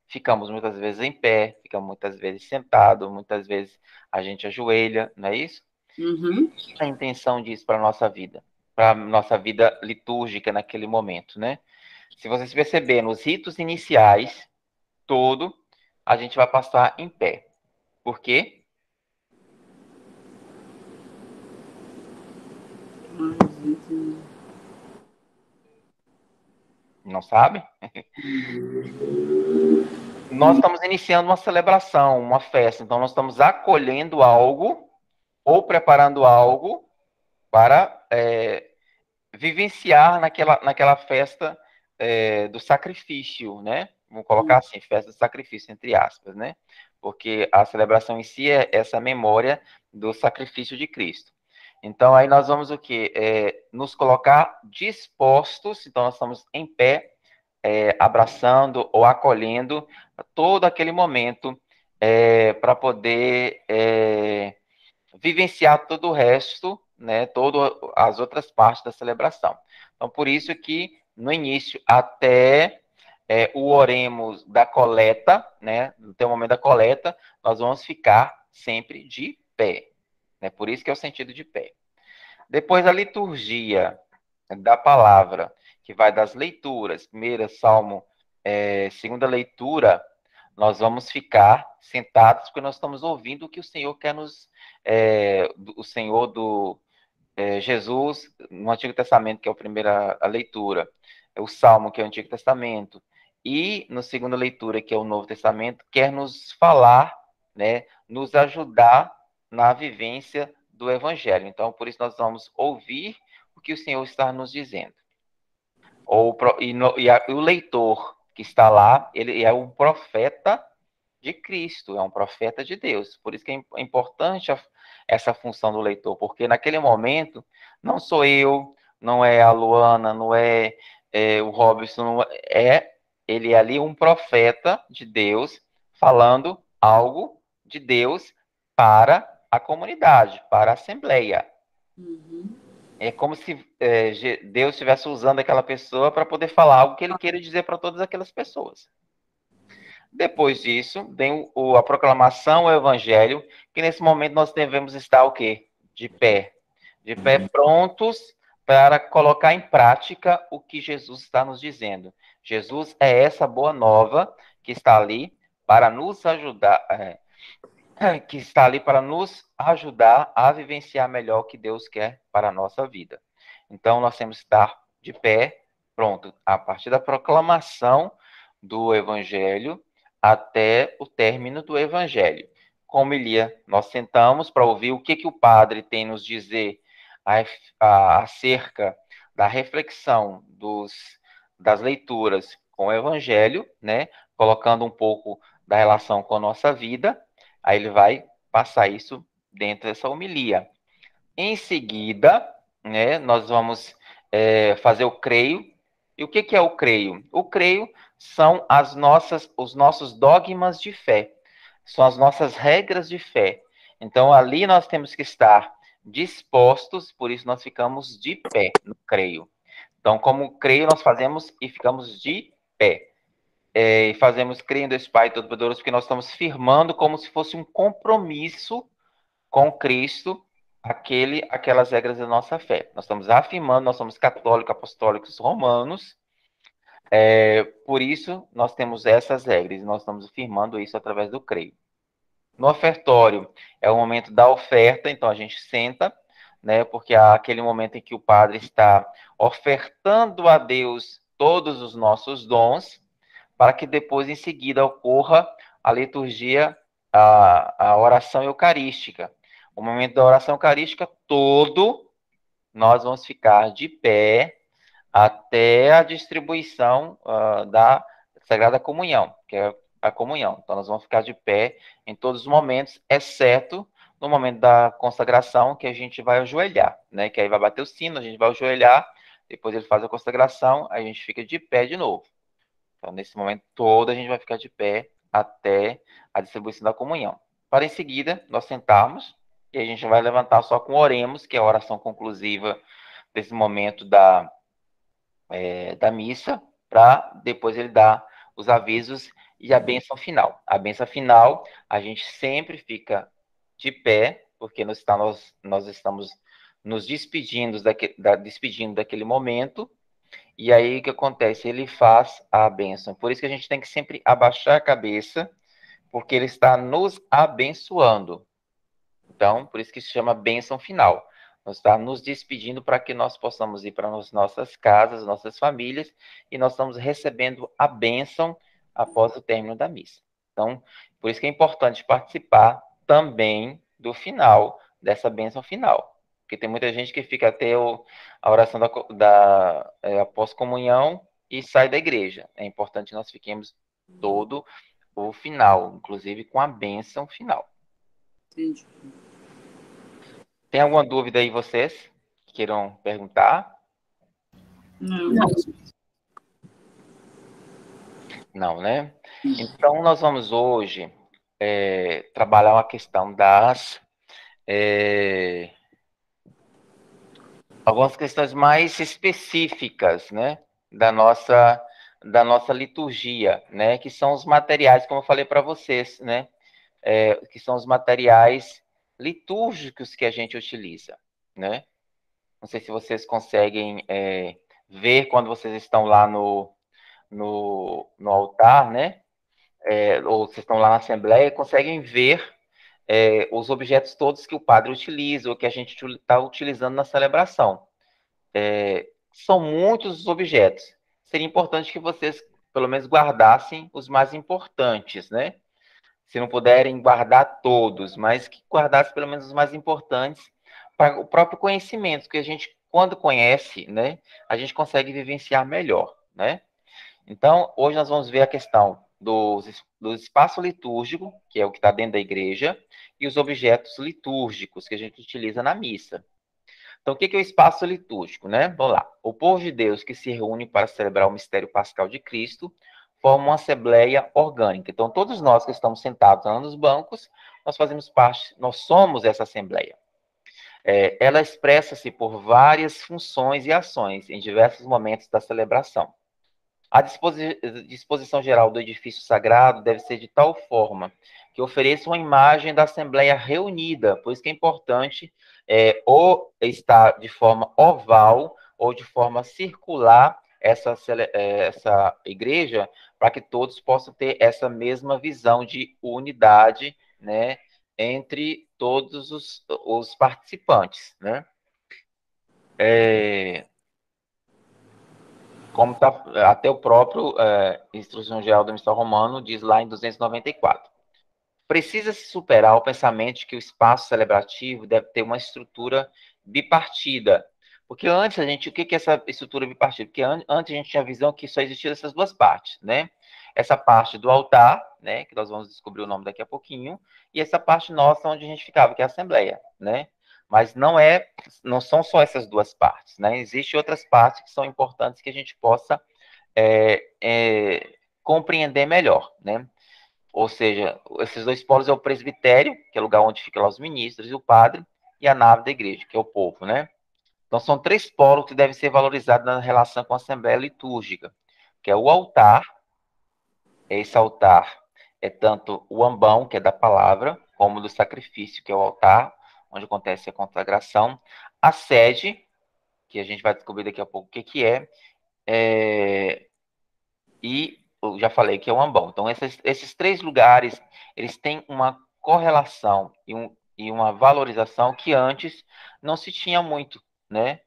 Speaker 1: ficamos muitas vezes em pé, ficamos muitas vezes sentados, muitas vezes a gente ajoelha, não é isso? A intenção disso para a nossa vida, para a nossa vida litúrgica naquele momento, né? Se vocês perceberem, nos ritos iniciais, a gente vai passar em pé. Por quê? Não sabe? Nós estamos iniciando uma celebração, uma festa, então nós estamos acolhendo algo ou preparando algo para vivenciar naquela festa do sacrifício, né? Vamos colocar assim, festa do sacrifício, entre aspas, né? Porque a celebração em si é essa memória do sacrifício de Cristo. Então, aí nós vamos o quê? Nos colocar dispostos, então nós estamos em pé, abraçando ou acolhendo todo aquele momento para poder vivenciar todo o resto, né, todas as outras partes da celebração. Então, por isso que, no início, até o oremos da coleta, né, no momento da coleta, nós vamos ficar sempre de pé, né? Por isso que é o sentido de pé. Depois a liturgia da palavra, que vai das leituras, primeira Salmo, segunda leitura, nós vamos ficar sentados porque nós estamos ouvindo o que o Senhor quer nos... o Senhor do... Jesus, no Antigo Testamento, que é a primeira leitura, o Salmo, que é o Antigo Testamento, e na segunda leitura, que é o Novo Testamento, quer nos falar, né, nos ajudar na vivência do Evangelho. Então, por isso nós vamos ouvir o que o Senhor está nos dizendo. E o leitor que está lá, ele é um profeta de Cristo, é um profeta de Deus. Por isso que é importante essa função do leitor, porque naquele momento não sou eu, não é a Luana, não é, o Robson, ele é ali um profeta de Deus falando algo de Deus para a comunidade, para a assembleia.
Speaker 3: Uhum.
Speaker 1: É como se Deus estivesse usando aquela pessoa para poder falar algo que ele queira dizer para todas aquelas pessoas. Depois disso, vem a proclamação, o evangelho, que nesse momento nós devemos estar o quê? De pé. De pé, prontos para colocar em prática o que Jesus está nos dizendo. Jesus é essa boa nova que está ali para nos ajudar, que está ali para nos ajudar a vivenciar melhor o que Deus quer para a nossa vida. Então, nós temos que estar de pé, pronto, a partir da proclamação do evangelho até o término do evangelho. Com homilia, nós sentamos para ouvir o que o padre tem nos dizer acerca da reflexão das leituras com o evangelho, né? Colocando um pouco da relação com a nossa vida. Aí ele vai passar isso dentro dessa homilia. Em seguida, né, nós vamos fazer o creio. E o que é o creio? O creio são os nossos dogmas de fé. São as nossas regras de fé. Então, ali nós temos que estar dispostos, por isso nós ficamos de pé no creio. Então, como creio, nós fazemos e ficamos de pé. E fazemos creio em Deus Pai Todo-Poderoso, porque nós estamos firmando como se fosse um compromisso com Cristo, aquelas regras da nossa fé. Nós estamos afirmando, nós somos católicos, apostólicos, romanos, por isso nós temos essas regras, e nós estamos afirmando isso através do creio. No ofertório, é o momento da oferta, então a gente senta, né, porque é aquele momento em que o padre está ofertando a Deus todos os nossos dons, para que depois, em seguida, ocorra a liturgia, a oração eucarística. O momento da oração eucarística todo, nós vamos ficar de pé até a distribuição da Sagrada Comunhão, que é a comunhão. Então, nós vamos ficar de pé em todos os momentos, exceto no momento da consagração, que a gente vai ajoelhar, né? Que aí vai bater o sino, a gente vai ajoelhar, depois ele faz a consagração, aí a gente fica de pé de novo. Então, nesse momento todo, a gente vai ficar de pé até a distribuição da comunhão. Para, em seguida, nós sentarmos e a gente vai levantar só com oremos, que é a oração conclusiva desse momento da missa, para depois ele dar os avisos e a bênção final. A bênção final, a gente sempre fica de pé, porque nós estamos nos despedindo daquele momento. E aí o que acontece? Ele faz a bênção. Por isso que a gente tem que sempre abaixar a cabeça, porque ele está nos abençoando. Então, por isso que se chama bênção final. Nós estamos nos despedindo para que nós possamos ir para as nossas casas, nossas famílias, e nós estamos recebendo a bênção após o término da missa. Então, por isso que é importante participar também do final, dessa bênção final. Porque tem muita gente que fica até a oração após comunhão e sai da igreja. É importante nós fiquemos todo o final, inclusive com a bênção final.
Speaker 3: Entendi.
Speaker 1: Tem alguma dúvida aí vocês que queiram perguntar?
Speaker 3: Não.
Speaker 1: Não, né? Então, nós vamos hoje trabalhar uma questão algumas questões mais específicas, né? Da nossa liturgia, né? Que são os materiais, como eu falei para vocês, né? Que são os materiais litúrgicos que a gente utiliza, né? Não sei se vocês conseguem ver quando vocês estão lá no altar, né? Ou vocês estão lá na Assembleia, conseguem ver os objetos todos que o padre utiliza, ou que a gente está utilizando na celebração. São muitos os objetos. Seria importante que vocês, pelo menos, guardassem os mais importantes, né? Se não puderem guardar todos, mas que guardassem pelo menos os mais importantes para o próprio conhecimento, que a gente, quando conhece, né, a gente consegue vivenciar melhor, né? Então, hoje nós vamos ver a questão do espaço litúrgico, que é o que está dentro da igreja, e os objetos litúrgicos que a gente utiliza na missa. Então, o que é o espaço litúrgico, né? Vamos lá. O povo de Deus que se reúne para celebrar o mistério pascal de Cristo forma uma assembleia orgânica. Então, todos nós que estamos sentados lá nos bancos, nós fazemos parte, nós somos essa assembleia. Ela expressa-se por várias funções e ações em diversos momentos da celebração. A disposição geral do edifício sagrado deve ser de tal forma que ofereça uma imagem da Assembleia reunida, por isso que é importante ou estar de forma oval ou de forma circular essa igreja, para que todos possam ter essa mesma visão de unidade, né, entre todos os participantes, né? Como tá, até o próprio Instrução Geral do Mistério Romano diz lá em 294. Precisa-se superar o pensamento de que o espaço celebrativo deve ter uma estrutura bipartida. Porque antes o que é essa estrutura bipartida? Porque antes a gente tinha a visão que só existiam essas duas partes, né? Essa parte do altar, né, que nós vamos descobrir o nome daqui a pouquinho, e essa parte nossa onde a gente ficava, que é a Assembleia, né? Mas não são só essas duas partes, né? Existem outras partes que são importantes que a gente possa compreender melhor, né? Ou seja, esses dois polos é o presbitério, que é o lugar onde ficam lá os ministros, e o padre, e a nave da igreja, que é o povo, né? Então, são três polos que devem ser valorizados na relação com a Assembleia Litúrgica, que é o altar. Esse altar é tanto o ambão, que é da palavra, como do sacrifício, que é o altar, onde acontece a consagração. A sede, que a gente vai descobrir daqui a pouco o que é, e eu já falei que é o ambão. Então, esses três lugares, eles têm uma correlação e uma valorização que antes não se tinha muito, né?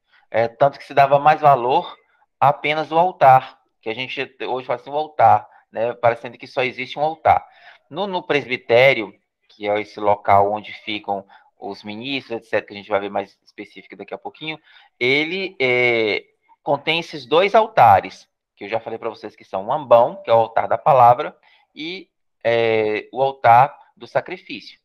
Speaker 1: Tanto que se dava mais valor apenas ao altar, que a gente hoje fala assim, o altar, né? Parecendo que só existe um altar. No presbitério, que é esse local onde ficam os ministros, etc., que a gente vai ver mais específico daqui a pouquinho, ele contém esses dois altares, que eu já falei para vocês que são o ambão, que é o altar da palavra, e o altar do sacrifício.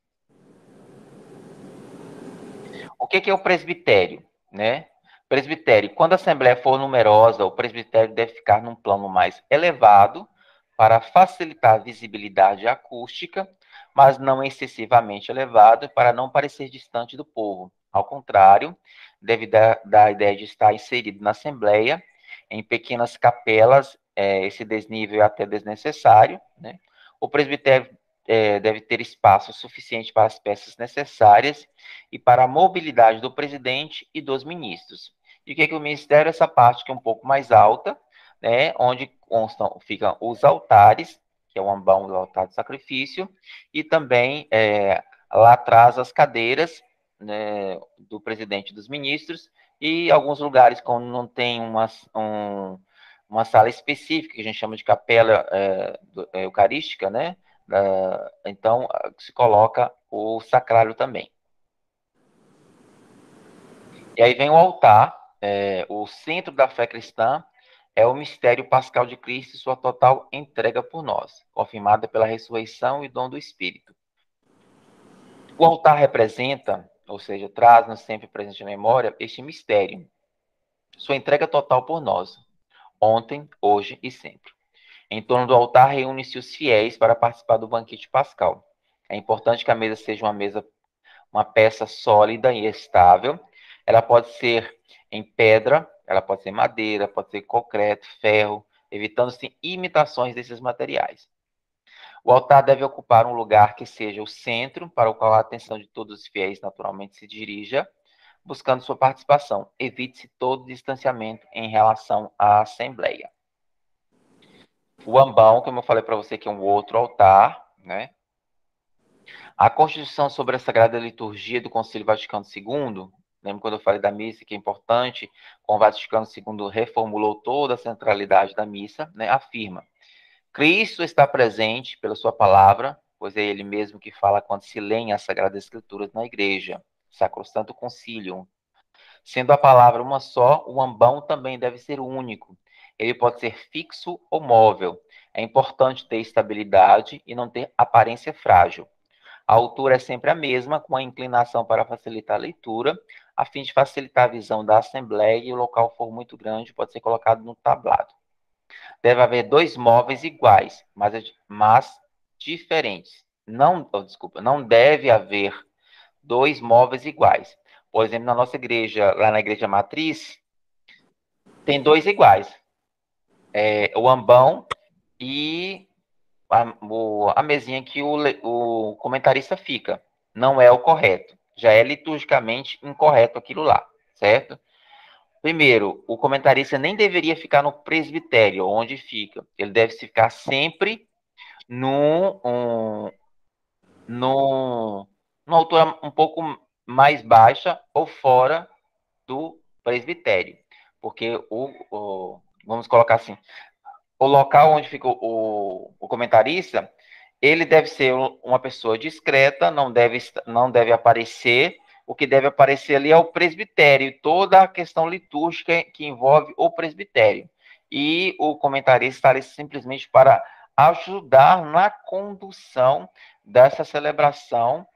Speaker 1: O que é o presbitério, né? Presbitério, quando a assembleia for numerosa, o presbitério deve ficar num plano mais elevado para facilitar a visibilidade acústica, mas não excessivamente elevado para não parecer distante do povo. Ao contrário, deve dar a ideia de estar inserido na assembleia, em pequenas capelas, esse desnível é até desnecessário, né? O presbitério deve ter espaço suficiente para as peças necessárias e para a mobilidade do presidente e dos ministros. E o que é o ministério? Essa parte que é um pouco mais alta, né, onde ficam os altares, que é o ambão do altar do sacrifício, e também lá atrás as cadeiras, né, do presidente e dos ministros, e alguns lugares quando não tem uma sala específica, que a gente chama de capela eucarística, né, então se coloca o sacrário também. E aí vem o altar, o centro da fé cristã é o mistério pascal de Cristo e sua total entrega por nós, confirmada pela ressurreição e dom do Espírito. O altar representa, ou seja, traz-nos sempre presente na memória, este mistério, sua entrega total por nós, ontem, hoje e sempre. Em torno do altar reúnem-se os fiéis para participar do banquete pascal. É importante que a mesa seja uma peça sólida e estável. Ela pode ser em pedra, ela pode ser madeira, pode ser concreto, ferro, evitando-se imitações desses materiais. O altar deve ocupar um lugar que seja o centro, para o qual a atenção de todos os fiéis naturalmente se dirija, buscando sua participação. Evite-se todo distanciamento em relação à Assembleia. O ambão, como eu falei para você, que é um outro altar, né? A Constituição sobre a Sagrada Liturgia do Concílio Vaticano II, lembra quando eu falei da missa, que é importante, com o Vaticano II reformulou toda a centralidade da missa, né? Afirma: Cristo está presente pela sua palavra, pois é ele mesmo que fala quando se leem as Sagradas Escrituras na igreja, Sacrosanto Concilium. Sendo a palavra uma só, o ambão também deve ser único. Ele pode ser fixo ou móvel. É importante ter estabilidade e não ter aparência frágil. A altura é sempre a mesma, com a inclinação para facilitar a leitura, a fim de facilitar a visão da assembleia, e o local for muito grande, pode ser colocado no tablado. Deve haver 2 móveis iguais, mas diferentes. Não deve haver 2 móveis iguais. Por exemplo, na nossa igreja, lá na igreja matriz, tem 2 iguais. O ambão e a mesinha que o comentarista fica. Não é o correto. Já é liturgicamente incorreto aquilo lá, certo? Primeiro, o comentarista nem deveria ficar no presbitério, onde fica. Ele deve ficar sempre numa altura um pouco mais baixa ou fora do presbitério. Porque vamos colocar assim, o local onde fica o comentarista, ele deve ser uma pessoa discreta, não deve aparecer. O que deve aparecer ali é o presbitério, toda a questão litúrgica que envolve o presbitério. E o comentarista está ali simplesmente para ajudar na condução dessa celebração,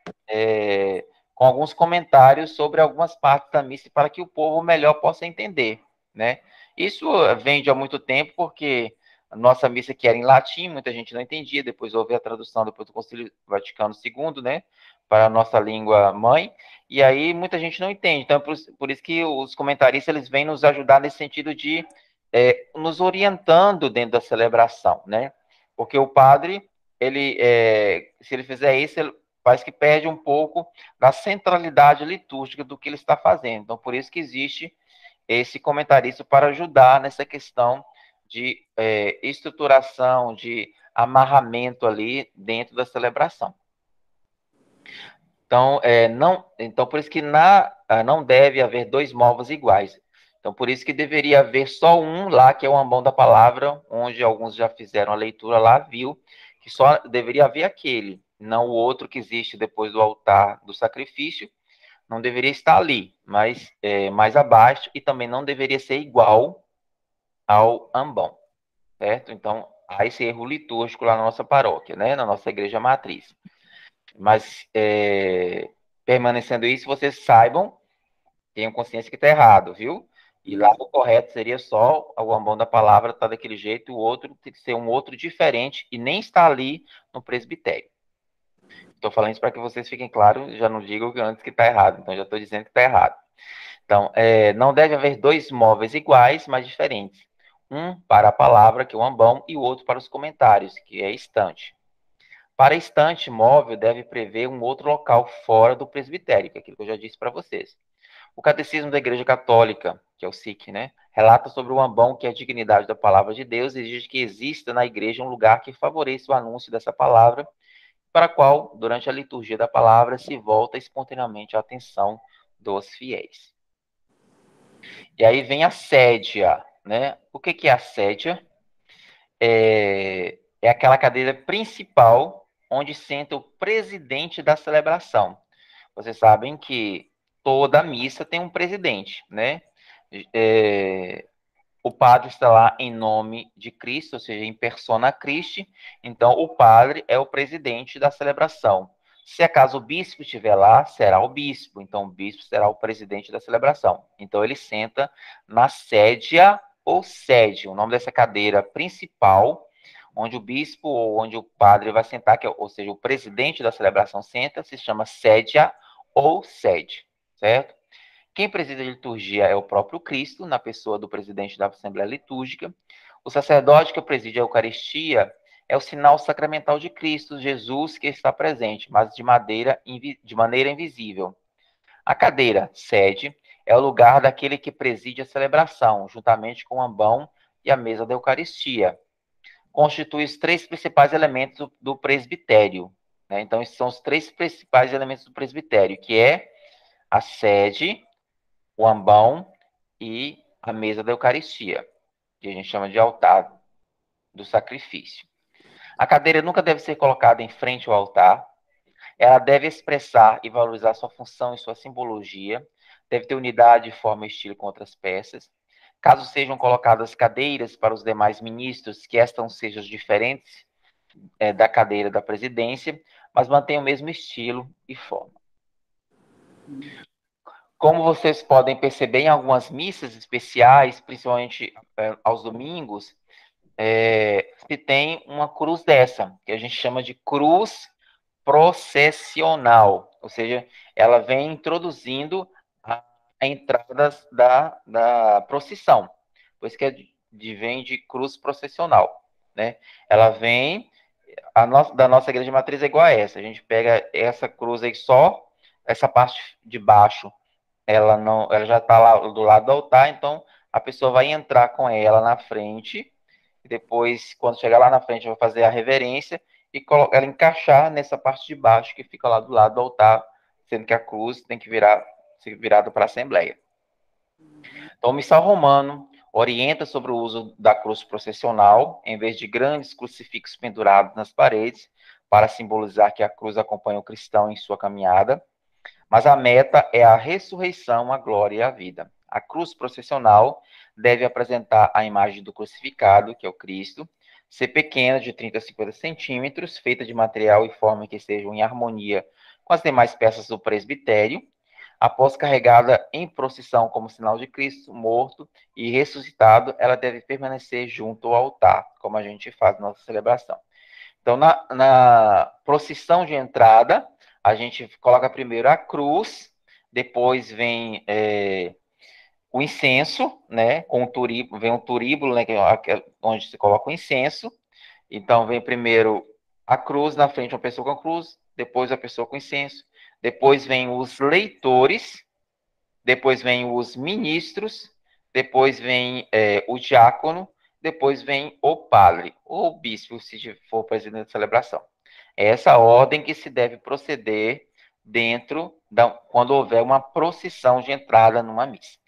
Speaker 1: com alguns comentários sobre algumas partes da missa, para que o povo melhor possa entender, né? Isso vem de há muito tempo, porque a nossa missa que era em latim, muita gente não entendia, depois houve a tradução depois do Concílio Vaticano II, né, para a nossa língua mãe, e aí muita gente não entende. Então, por isso que os comentaristas, eles vêm nos ajudar nesse sentido de nos orientando dentro da celebração, né, porque o padre, se ele fizer isso, ele parece que perde um pouco da centralidade litúrgica do que ele está fazendo. Então, por isso que existe esse comentarista para ajudar nessa questão de estruturação, de amarramento ali dentro da celebração. Então, então por isso que não deve haver 2 móveis iguais. Então, por isso que deveria haver só um lá, que é o ambão da palavra, onde alguns já fizeram a leitura lá, viu, que só deveria haver aquele, não o outro que existe depois do altar do sacrifício, não deveria estar ali, mas mais abaixo, e também não deveria ser igual ao ambão, certo? Então, há esse erro litúrgico lá na nossa paróquia, né? Na nossa igreja matriz. Mas, permanecendo isso, vocês saibam, tenham consciência que está errado, viu? E lá o correto seria só o ambão da palavra estar daquele jeito, e o outro tem que ser um outro diferente, e nem estar ali no presbitério. Estou falando isso para que vocês fiquem claros, já não digam antes que está errado, então já estou dizendo que está errado. Então, não deve haver 2 móveis iguais, mas diferentes. Um para a palavra, que é o ambão, e o outro para os comentários, que é a estante. Para a estante móvel, deve prever um outro local fora do presbitério, que é aquilo que eu já disse para vocês. O Catecismo da Igreja Católica, que é o SIC, né, relata sobre o ambão, que é a dignidade da palavra de Deus, e exige que exista na igreja um lugar que favoreça o anúncio dessa palavra, para a qual, durante a liturgia da palavra, se volta espontaneamente a atenção dos fiéis. E aí vem a sédia, né? O que é a sédia? É aquela cadeira principal onde senta o presidente da celebração. Vocês sabem que toda missa tem um presidente, né? O padre está lá em nome de Cristo, ou seja, em persona Christi, então o padre é o presidente da celebração. Se acaso o bispo estiver lá, será o bispo, então o bispo será o presidente da celebração. Então ele senta na sédia ou sede, o nome dessa cadeira principal, onde o bispo ou onde o padre vai sentar, ou seja, o presidente da celebração senta, se chama sédia ou sede, certo? Quem preside a liturgia é o próprio Cristo, na pessoa do presidente da Assembleia Litúrgica. O sacerdote que preside a Eucaristia é o sinal sacramental de Cristo, Jesus, que está presente, mas de maneira invisível. A cadeira, sede, é o lugar daquele que preside a celebração, juntamente com o ambão e a mesa da Eucaristia. Constitui os três principais elementos do presbitério. Né? Então, esses são os três principais elementos do presbitério, que é a sede, o ambão e a mesa da Eucaristia, que a gente chama de altar do sacrifício. A cadeira nunca deve ser colocada em frente ao altar. Ela deve expressar e valorizar sua função e sua simbologia. Deve ter unidade, forma e estilo com outras peças. Caso sejam colocadas cadeiras para os demais ministros, que estas sejam diferentes da cadeira da presidência, mas mantenham o mesmo estilo e forma. Como vocês podem perceber, em algumas missas especiais, principalmente aos domingos, se tem uma cruz dessa, que a gente chama de cruz processional, ou seja, ela vem introduzindo a entrada da procissão, por isso que vem de cruz processional, né? Ela vem, da nossa igreja matriz é igual a essa, a gente pega essa cruz aí só, essa parte de baixo, ela já está lá do lado do altar, então a pessoa vai entrar com ela na frente, e depois, quando chegar lá na frente, vai fazer a reverência, e ela encaixar nessa parte de baixo que fica lá do lado do altar, sendo que a cruz tem que ser virada para a Assembleia. Então, o missal romano orienta sobre o uso da cruz processional, em vez de grandes crucifixos pendurados nas paredes, para simbolizar que a cruz acompanha o cristão em sua caminhada, mas a meta é a ressurreição, a glória e a vida. A cruz processional deve apresentar a imagem do crucificado, que é o Cristo, ser pequena, de 30 a 50 centímetros, feita de material e forma que estejam em harmonia com as demais peças do presbitério. Após carregada em procissão como sinal de Cristo morto e ressuscitado, ela deve permanecer junto ao altar, como a gente faz na nossa celebração. Então, na procissão de entrada, a gente coloca primeiro a cruz, depois vem o incenso, né, com vem um turíbulo, né, que é onde se coloca o incenso. Então, vem primeiro a cruz, na frente uma pessoa com a cruz, depois a pessoa com incenso, depois vem os leitores, depois vem os ministros, depois vem o diácono, depois vem o padre, ou o bispo, se for presidente da celebração. É essa ordem que se deve proceder quando houver uma procissão de entrada numa missa.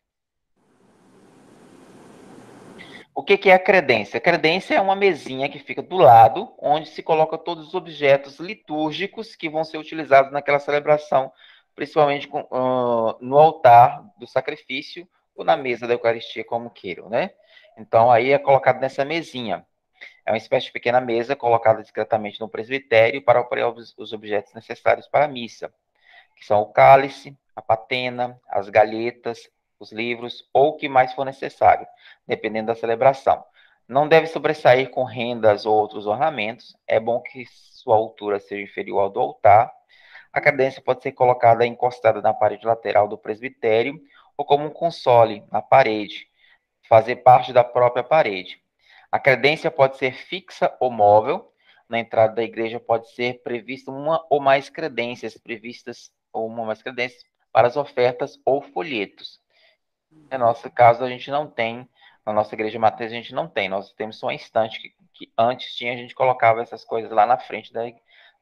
Speaker 1: O que é a credência? A credência é uma mesinha que fica do lado, onde se coloca todos os objetos litúrgicos que vão ser utilizados naquela celebração, principalmente no altar do sacrifício ou na mesa da Eucaristia, como queiram, né? Então, aí é colocado nessa mesinha. É uma espécie de pequena mesa colocada discretamente no presbitério para operar os objetos necessários para a missa, que são o cálice, a patena, as galhetas, os livros ou o que mais for necessário, dependendo da celebração. Não deve sobressair com rendas ou outros ornamentos. É bom que sua altura seja inferior ao do altar. A credência pode ser colocada encostada na parede lateral do presbitério ou como um console na parede, fazer parte da própria parede. A credência pode ser fixa ou móvel. Na entrada da igreja pode ser prevista uma ou mais credências para as ofertas ou folhetos. No nosso caso, a gente não tem, na nossa igreja matriz, a gente não tem. Nós temos só um instante que antes tinha, a gente colocava essas coisas lá na frente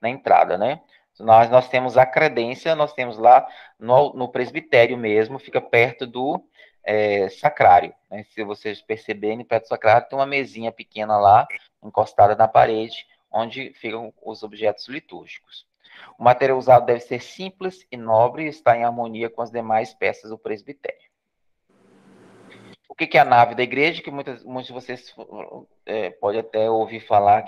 Speaker 1: na entrada, né? Nós temos a credência, nós temos lá no presbitério mesmo, fica perto do sacrário. Né? Se vocês perceberem, perto do sacrário tem uma mesinha pequena lá, encostada na parede, onde ficam os objetos litúrgicos. O material usado deve ser simples e nobre e estar em harmonia com as demais peças do presbitério. O que é a nave da igreja? Que muitos de vocês podem até ouvir falar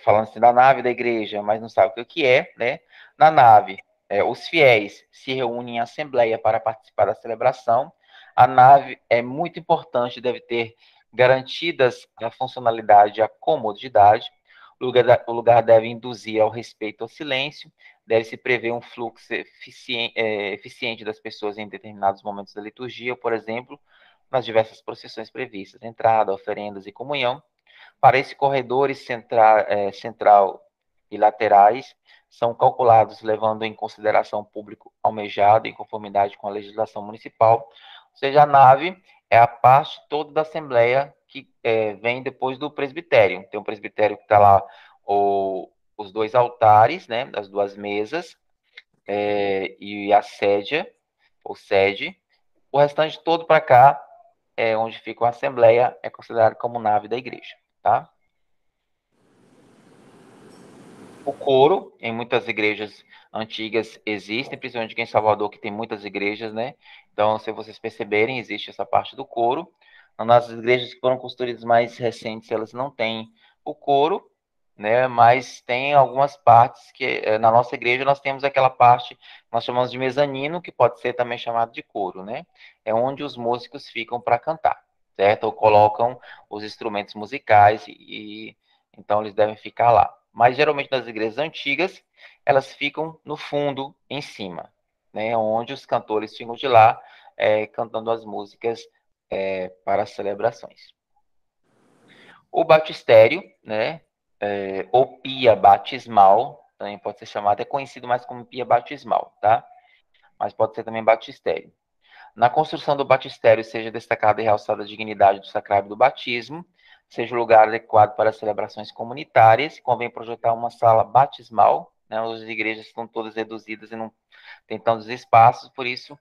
Speaker 1: falando assim da nave da igreja, mas não sabe o que é, né? Na nave, os fiéis se reúnem em assembleia para participar da celebração. A nave é muito importante, deve ter garantidas a funcionalidade e a comodidade. O lugar deve induzir ao respeito ao silêncio, deve-se prever um fluxo eficiente das pessoas em determinados momentos da liturgia, por exemplo, nas diversas procissões previstas, entrada, oferendas e comunhão. Para esses corredores central e laterais, são calculados levando em consideração o público almejado em conformidade com a legislação municipal. Ou seja, a nave é a parte toda da Assembleia que vem depois do presbitério. Tem um presbitério que está lá, os dois altares, né, as duas mesas, e a sede. O restante todo para cá, onde fica a Assembleia, é considerado como nave da igreja, tá? O coro, em muitas igrejas antigas existem, principalmente aqui em Salvador, que tem muitas igrejas, né? Então, se vocês perceberem, existe essa parte do coro. Nas igrejas que foram construídas mais recentes, elas não têm o coro, né? Mas tem algumas partes que, na nossa igreja, nós temos aquela parte que nós chamamos de mezanino, que pode ser também chamado de coro, né? É onde os músicos ficam para cantar, certo? Ou colocam os instrumentos musicais então eles devem ficar lá. Mas geralmente nas igrejas antigas, elas ficam no fundo, em cima, né? Onde os cantores ficam de lá, cantando as músicas para as celebrações. O batistério, né? Ou pia batismal, também pode ser chamado, é conhecido mais como pia batismal, tá? Mas pode ser também batistério. Na construção do batistério, seja destacada e realçada a dignidade do sacrário do batismo, seja o lugar adequado para celebrações comunitárias, convém projetar uma sala batismal, né? As igrejas estão todas reduzidas e não tem tantos espaços, por isso,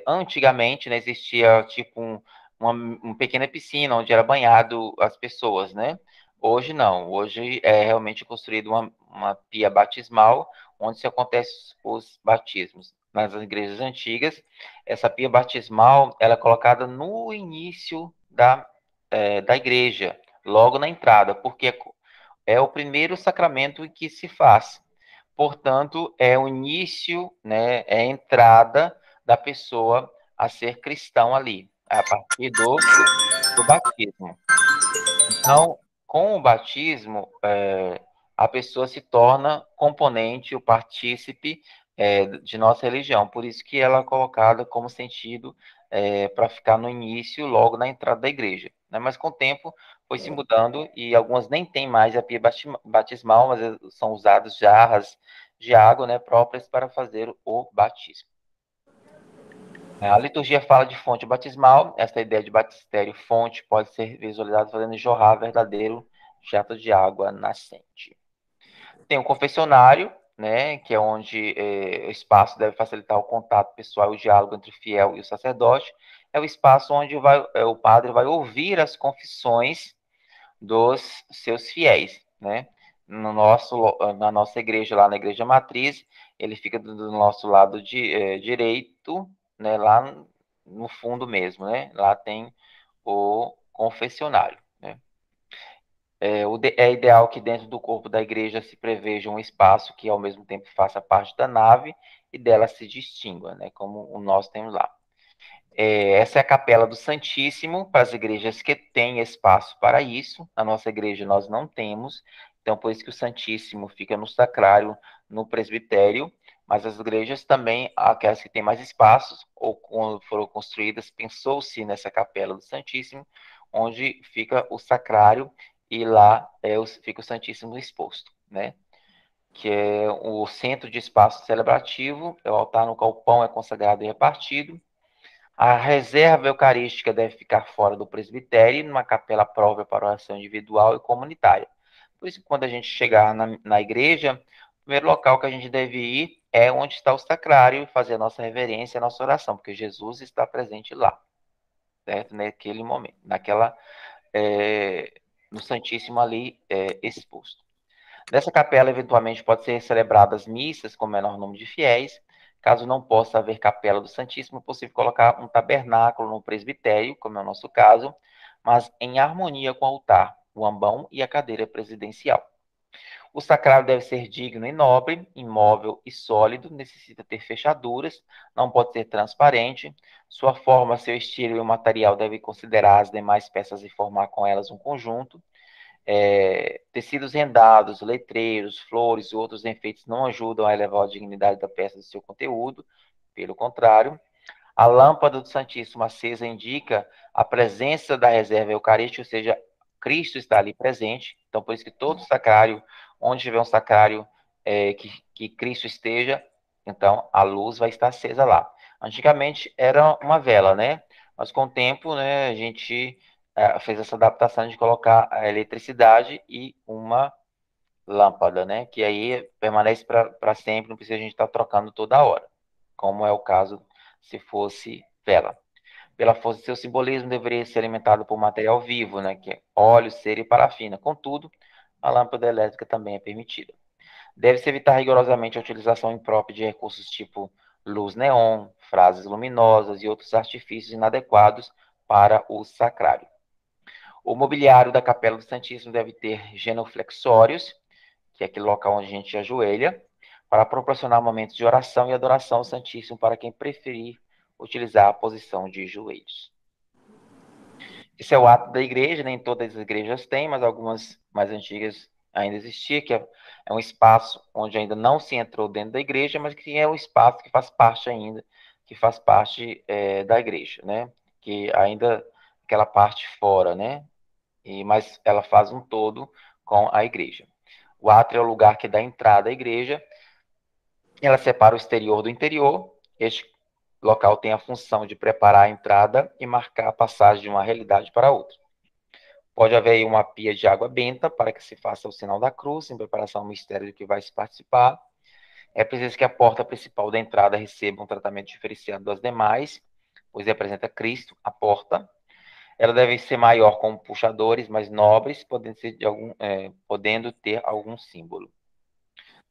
Speaker 1: antigamente, né, existia tipo uma pequena piscina onde era banhado as pessoas, né? Hoje não, hoje é realmente construída uma pia batismal, onde se acontecem os batismos. Nas igrejas antigas, essa pia batismal, ela é colocada no início da igreja, logo na entrada, porque é o primeiro sacramento que se faz. Portanto, é o início, né, é a entrada da pessoa a ser cristão ali, a partir do batismo. Então, com o batismo, a pessoa se torna componente, o partícipe de nossa religião. Por isso que ela é colocada como sentido para ficar no início, logo na entrada da igreja, né? Mas com o tempo foi se mudando e algumas nem têm mais a pia batismal, mas são usadas jarras de água, né, próprias para fazer o batismo. A liturgia fala de fonte batismal. Essa ideia de batistério fonte pode ser visualizada fazendo jorrar verdadeiro jato de água nascente. Tem o confessionário, né, que é onde o espaço deve facilitar o contato pessoal e o diálogo entre o fiel e o sacerdote. É o espaço onde o padre vai ouvir as confissões dos seus fiéis, né? Na nossa igreja, lá na igreja matriz, ele fica do nosso lado direito, né, lá no fundo mesmo, né? Lá tem o confessionário, né? É ideal que dentro do corpo da igreja se preveja um espaço que ao mesmo tempo faça parte da nave e dela se distingua, né? Como nós temos lá. Essa é a capela do Santíssimo para as igrejas que têm espaço para isso. Na nossa igreja nós não temos, então por isso que o Santíssimo fica no sacrário, no presbitério, mas as igrejas também, aquelas que têm mais espaços, ou quando foram construídas, pensou-se nessa capela do Santíssimo, onde fica o sacrário e lá fica o Santíssimo exposto, né? Que é o centro de espaço celebrativo, é o altar no qual o pão é consagrado e repartido. A reserva eucarística deve ficar fora do presbitério, numa capela própria para oração individual e comunitária. Por isso, quando a gente chegar na igreja, o primeiro local que a gente deve ir é onde está o sacrário e fazer a nossa reverência, a nossa oração, porque Jesus está presente lá, certo? Naquele momento, no Santíssimo ali exposto. Nessa capela, eventualmente, pode ser celebradas missas com menor número de fiéis. Caso não possa haver capela do Santíssimo, é possível colocar um tabernáculo no presbitério, como é o nosso caso, mas em harmonia com o altar, o ambão e a cadeira presidencial. O sacrário deve ser digno e nobre, imóvel e sólido, necessita ter fechaduras, não pode ser transparente. Sua forma, seu estilo e o material devem considerar as demais peças e formar com elas um conjunto. Tecidos rendados, letreiros, flores e outros enfeites não ajudam a elevar a dignidade da peça do seu conteúdo, pelo contrário. A lâmpada do Santíssimo acesa indica a presença da reserva eucarística, ou seja, Cristo está ali presente. Então, por isso que todo sacrário, onde tiver um sacrário que Cristo esteja, então a luz vai estar acesa lá. Antigamente era uma vela, né? Mas com o tempo, né, a gente fez essa adaptação de colocar a eletricidade e uma lâmpada, né? Que aí permanece para sempre, não precisa a gente estar trocando toda hora, como é o caso se fosse vela. Pela força de seu simbolismo, deveria ser alimentado por material vivo, né? Que é óleo, cera e parafina. Contudo, a lâmpada elétrica também é permitida. Deve-se evitar rigorosamente a utilização imprópria de recursos tipo luz neon, frases luminosas e outros artifícios inadequados para o sacrário. O mobiliário da Capela do Santíssimo deve ter genuflexórios, que é aquele local onde a gente ajoelha, para proporcionar momentos de oração e adoração ao Santíssimo para quem preferir utilizar a posição de joelhos. Esse é o ato da igreja, nem todas as igrejas têm, mas algumas mais antigas ainda existia, que é um espaço onde ainda não se entrou dentro da igreja, mas que é um espaço que faz parte ainda, que faz parte da igreja, né? Que ainda aquela parte fora, né? Mas ela faz um todo com a igreja. O átrio é o lugar que dá entrada à igreja. Ela separa o exterior do interior. Este local tem a função de preparar a entrada e marcar a passagem de uma realidade para outra. Pode haver uma pia de água benta para que se faça o sinal da cruz, em preparação ao mistério do que vai se participar. É preciso que a porta principal da entrada receba um tratamento diferenciado das demais, pois representa Cristo, a porta. Ela deve ser maior com puxadores mais nobres, podendo ter algum símbolo.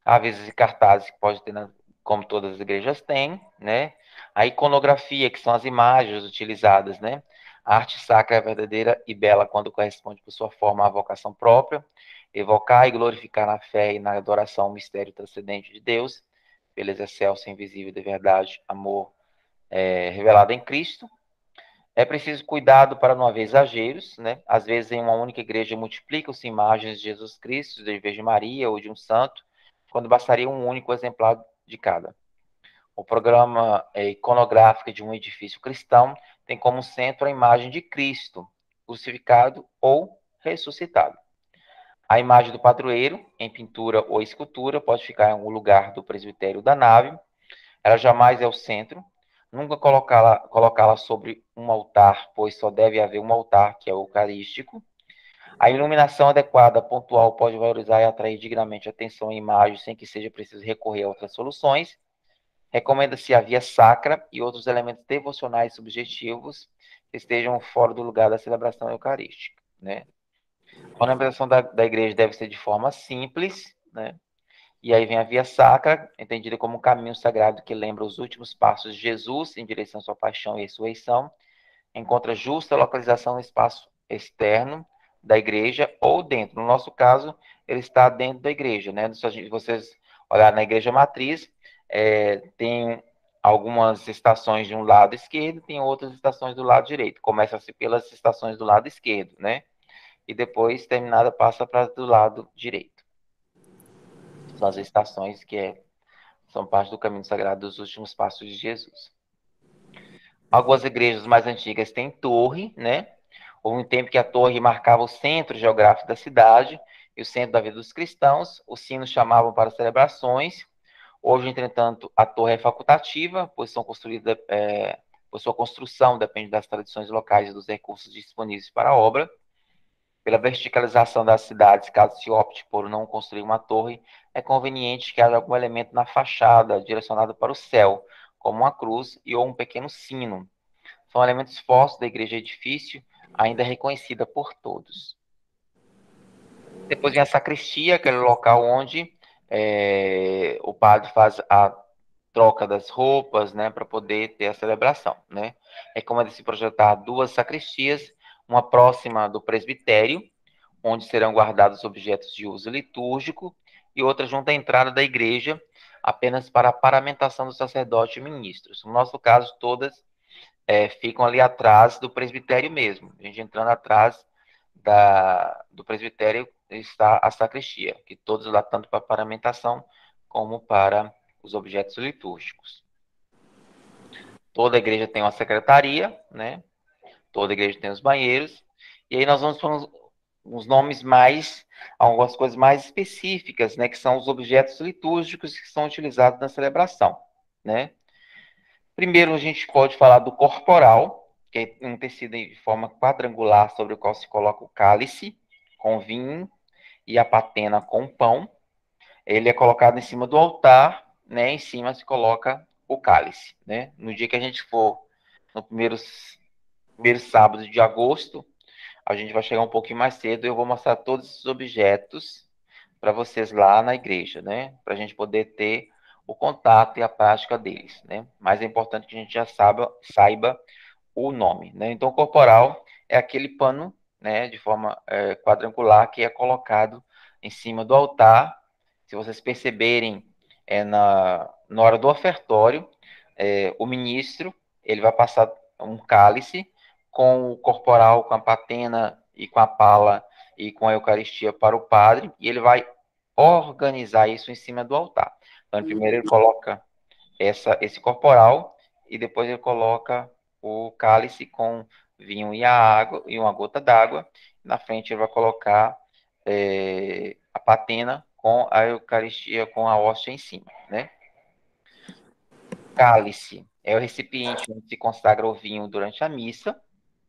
Speaker 1: Avisos e cartazes que pode ter, como todas as igrejas têm, né? A iconografia, que são as imagens utilizadas, né? A arte sacra é verdadeira e bela quando corresponde por sua forma à vocação própria, evocar e glorificar na fé e na adoração o mistério transcendente de Deus, pelo excelso invisível de verdade, amor revelado em Cristo. É preciso cuidado para não haver exageros, né? Às vezes, em uma única igreja, multiplicam-se imagens de Jesus Cristo, de Virgem Maria ou de um santo, quando bastaria um único exemplar de cada. O programa iconográfico de um edifício cristão tem como centro a imagem de Cristo, crucificado ou ressuscitado. A imagem do padroeiro, em pintura ou escultura, pode ficar em algum lugar do presbitério da nave. Ela jamais é o centro. Nunca colocá-la sobre um altar, pois só deve haver um altar, que é o eucarístico. A iluminação adequada, pontual, pode valorizar e atrair dignamente a atenção em imagem, sem que seja preciso recorrer a outras soluções. Recomenda-se a via sacra e outros elementos devocionais subjetivos que estejam fora do lugar da celebração eucarística, né? A ornamentação da igreja deve ser de forma simples, né? E aí vem a via sacra, entendida como um caminho sagrado que lembra os últimos passos de Jesus em direção à sua paixão e ressurreição. Encontra justa localização no espaço externo da igreja ou dentro. No nosso caso, ele está dentro da igreja, né? Se vocês olharem na igreja matriz, tem algumas estações de um lado esquerdo, tem outras estações do lado direito. Começa-se pelas estações do lado esquerdo, né? E depois, terminada, passa para do lado direito. São as estações que são parte do caminho sagrado dos últimos passos de Jesus. Algumas igrejas mais antigas têm torre, né? Houve um tempo que a torre marcava o centro geográfico da cidade e o centro da vida dos cristãos. Os sinos chamavam para celebrações. Hoje, entretanto, a torre é facultativa, pois sua construção depende das tradições locais e dos recursos disponíveis para a obra. Pela verticalização das cidades, caso se opte por não construir uma torre, é conveniente que haja algum elemento na fachada direcionado para o céu, como uma cruz ou um pequeno sino. São elementos fortes da igreja edifício, ainda reconhecida por todos. Depois vem a sacristia, aquele local onde o padre faz a troca das roupas, né, para poder ter a celebração, né? Recomenda-se projetar 2 sacristias, uma próxima do presbitério, onde serão guardados objetos de uso litúrgico, e outra junto à entrada da igreja, apenas para a paramentação do sacerdote e ministros. No nosso caso, todas ficam ali atrás do presbitério mesmo. A gente entrando atrás do presbitério está a sacristia, que todos lá, tanto para a paramentação como para os objetos litúrgicos. Toda igreja tem uma secretaria, né? Toda igreja tem os banheiros. E aí nós vamos uns nomes mais, algumas coisas mais específicas, né, que são os objetos litúrgicos que são utilizados na celebração, né? Primeiro, a gente pode falar do corporal, que é um tecido de forma quadrangular sobre o qual se coloca o cálice com vinho e a patena com pão. Ele é colocado em cima do altar, né? Em cima se coloca o cálice, né? No dia que a gente for, no primeiro sábado de agosto, a gente vai chegar um pouquinho mais cedo e eu vou mostrar todos esses objetos para vocês lá na igreja, né? Para a gente poder ter o contato e a prática deles, né? Mas é importante que a gente já saiba o nome, né? Então, corporal é aquele pano, né, de forma quadrangular que é colocado em cima do altar. Se vocês perceberem, na hora do ofertório, o ministro ele vai passar um cálice com o corporal, com a patena e com a pala e com a Eucaristia para o padre, e ele vai organizar isso em cima do altar. Então, primeiro ele coloca esse corporal e depois ele coloca o cálice com vinho e a água e uma gota d'água. Na frente ele vai colocar a patena com a Eucaristia, com a hóstia em cima, né? Cálice é o recipiente onde se consagra o vinho durante a missa,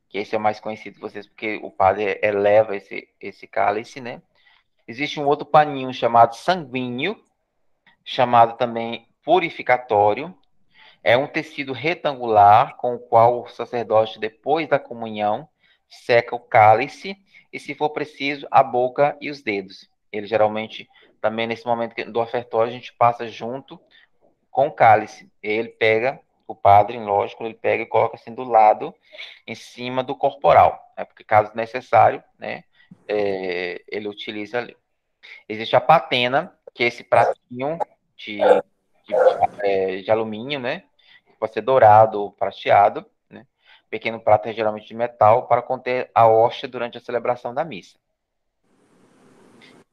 Speaker 1: que esse é o mais conhecido de vocês, porque o padre eleva esse cálice, né? Existe um outro paninho chamado sanguíneo, chamado também purificatório. É um tecido retangular com o qual o sacerdote, depois da comunhão, seca o cálice e, se for preciso, a boca e os dedos. Ele geralmente, também nesse momento do ofertório, a gente passa junto com o cálice. Ele pega, o padre, lógico, ele pega e coloca assim do lado, em cima do corporal, né? Porque caso necessário, né, ele utiliza ali. Existe a patena, que é esse pratinho de alumínio, né? Pode ser dourado ou prateado, né? Pequeno prato é geralmente de metal para conter a hóstia durante a celebração da missa.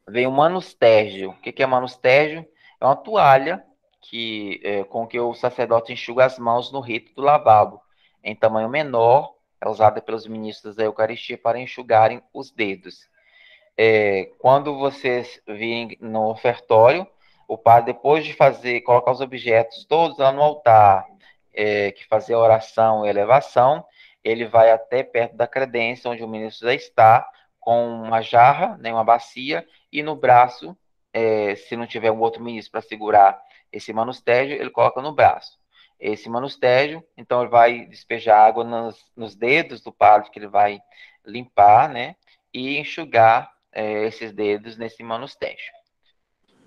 Speaker 1: Vem o manustérgio. O que é manustérgio? É uma toalha com que o sacerdote enxuga as mãos no rito do lavabo. Em tamanho menor, é usada pelos ministros da Eucaristia para enxugarem os dedos. Quando vocês virem no ofertório, o padre, depois de colocar os objetos todos lá no altar, que fazer a oração e a elevação, ele vai até perto da credência, onde o ministro já está, com uma jarra, né, uma bacia, e no braço, se não tiver um outro ministro para segurar esse manustérgio, ele coloca no braço. Esse manustérgio, então ele vai despejar água nos dedos do padre, que ele vai limpar, né, e enxugar esses dedos nesse manustérgio.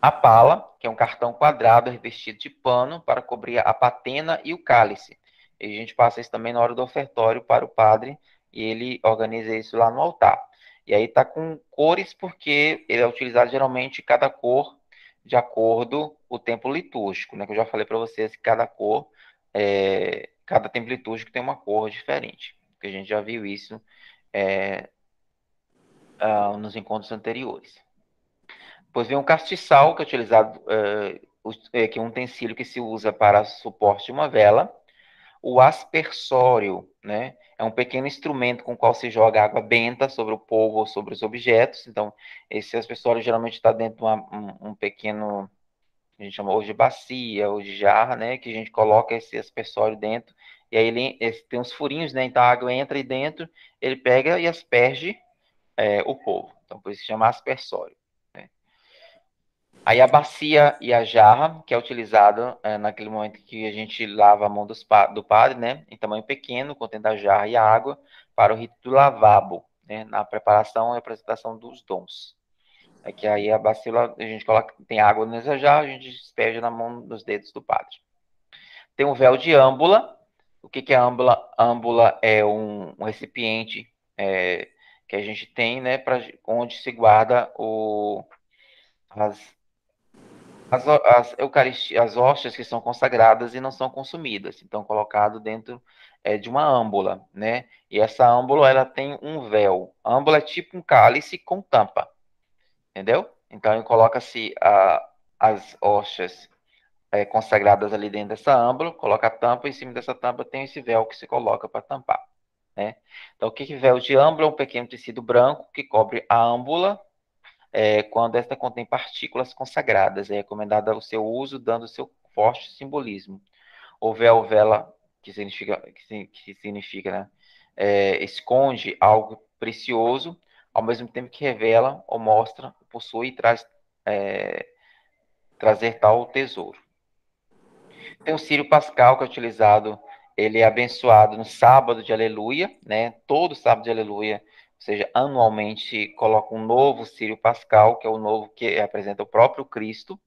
Speaker 1: A pala, que é um cartão quadrado revestido de pano para cobrir a patena e o cálice. E a gente passa isso também na hora do ofertório para o padre e ele organiza isso lá no altar. E aí tá com cores porque ele é utilizado geralmente cada cor de acordo com o tempo litúrgico, né? Que eu já falei para vocês que cada tempo litúrgico tem uma cor diferente. Que a gente já viu isso nos encontros anteriores. Depois vem um castiçal, que é utilizado, que é um utensílio que se usa para suporte de uma vela. O aspersório, né, é um pequeno instrumento com o qual se joga água benta sobre o povo ou sobre os objetos. Então, esse aspersório geralmente está dentro de um pequeno, a gente chama hoje de bacia ou de jarra, né, que a gente coloca esse aspersório dentro, e aí ele tem uns furinhos, né, então a água entra aí dentro, ele pega e asperge o povo. Então, por isso se chama aspersório. Aí a bacia e a jarra, que é utilizado naquele momento que a gente lava a mão do padre, né, em tamanho pequeno, contendo a jarra e a água, para o rito do lavabo, né, na preparação e apresentação dos dons. É que aí a bacia, a gente coloca, tem água nessa jarra, a gente despeja na mão, nos dedos do padre. Tem um véu de âmbula. O que é âmbula? Âmbula é um recipiente que a gente tem, né, onde se guarda as hóstias que são consagradas e não são consumidas. Então, colocado dentro de uma âmbula, né? E essa âmbula, ela tem um véu. A âmbula é tipo um cálice com tampa, entendeu? Então, coloca-se as hóstias consagradas ali dentro dessa âmbula, coloca a tampa, e em cima dessa tampa tem esse véu que se coloca para tampar, né? Então, o que é véu de âmbula? É um pequeno tecido branco que cobre a âmbula, quando esta contém partículas consagradas. É recomendado o seu uso, dando seu forte simbolismo. O véu vela, que significa, né, esconde algo precioso, ao mesmo tempo que revela ou mostra, possui e traz, trazer tal tesouro. Tem o Círio Pascal, que é utilizado, ele é abençoado no sábado de Aleluia, né? Todo sábado de Aleluia, ou seja, anualmente coloca um novo Círio Pascal, que é o novo que representa o próprio Cristo.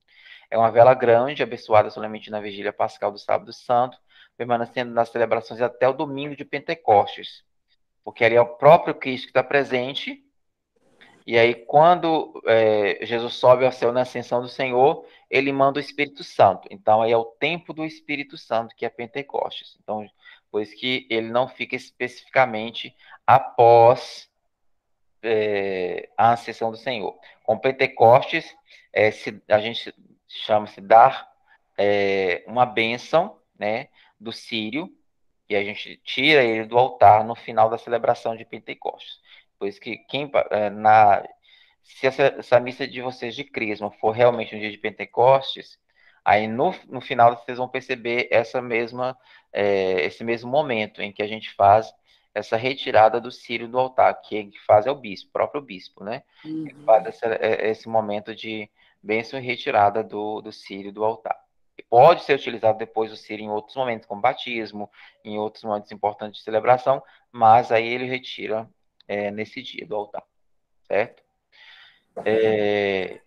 Speaker 1: É uma vela grande, abençoada somente na vigília pascal do Sábado Santo, permanecendo nas celebrações até o domingo de Pentecostes, porque ali é o próprio Cristo que está presente. E aí, quando Jesus sobe ao céu na ascensão do Senhor, ele manda o Espírito Santo. Então, aí é o tempo do Espírito Santo, que é Pentecostes. Então, por isso que ele não fica especificamente após a ascensão do Senhor. Com Pentecostes, a gente chama-se dar uma bênção, né, do Círio, e a gente tira ele do altar no final da celebração de Pentecostes. Por isso que se essa missa de vocês de Crisma for realmente um dia de Pentecostes, aí no final vocês vão perceber esse mesmo momento em que a gente faz essa retirada do círio do altar, que quem faz é o bispo, o próprio bispo, né?
Speaker 3: Uhum.
Speaker 1: Ele faz esse momento de bênção e retirada do círio do altar. Pode ser utilizado depois o círio em outros momentos, como batismo, em outros momentos importantes de celebração, mas aí ele retira nesse dia do altar, certo?